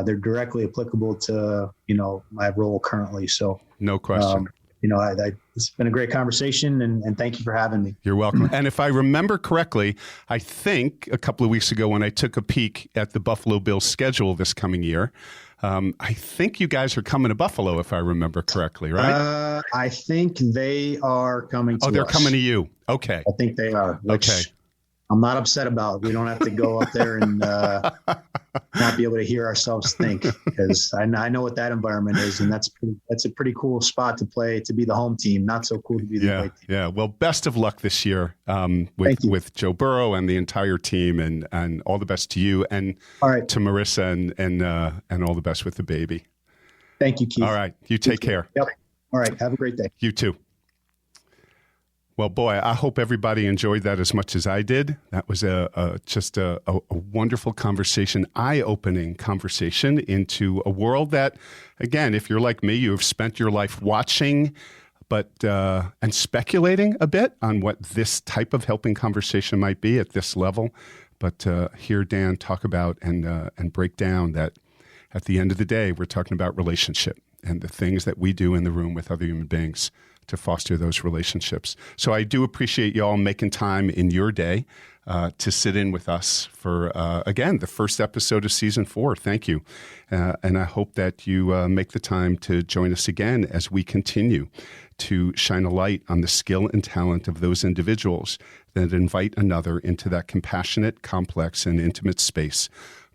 they're directly applicable to my role currently. So no question. It's been a great conversation, and thank you for having me. You're welcome. And if I remember correctly, I think a couple of weeks ago when I took a peek at the Buffalo Bills schedule this coming year, I think you guys are coming to Buffalo, if I remember correctly, right? I think they are coming to us. Oh, they're coming to you. Okay. I think they are. Okay. I'm not upset about. We don't have to go up there and not be able to hear ourselves think, because I know what that environment is, and that's a pretty cool spot to play, to be the home team. Not so cool to be the away team. Yeah. Well, best of luck this year with Joe Burrow and the entire team, and all the best to you and to Marissa and all the best with the baby. Thank you, Keith. All right. You take care. Yep. All right. Have a great day. You too. Well, boy, I hope everybody enjoyed that as much as I did. That was just a wonderful conversation, eye-opening conversation into a world that, again, if you're like me, you have spent your life watching and speculating a bit on what this type of helping conversation might be at this level. But hear Dan talk about and break down that at the end of the day, we're talking about relationship and the things that we do in the room with other human beings to foster those relationships. So I do appreciate you all making time in your day to sit in with us for, again, the first episode of season 4. Thank you. And I hope that you make the time to join us again as we continue to shine a light on the skill and talent of those individuals that invite another into that compassionate, complex, and intimate space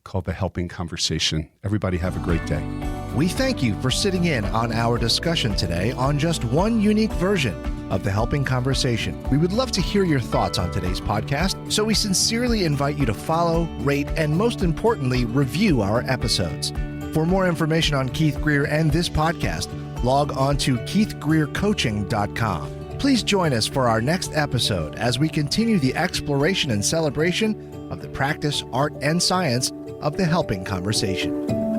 called the helping conversation. Everybody have a great day. We thank you for sitting in on our discussion today on just one unique version of the helping conversation. We would love to hear your thoughts on today's podcast, so we sincerely invite you to follow, rate, and most importantly, review our episodes. For more information on Keith Greer and this podcast, log on to keithgreercoaching.com. Please join us for our next episode as we continue the exploration and celebration of the practice, art, and science of the helping conversation.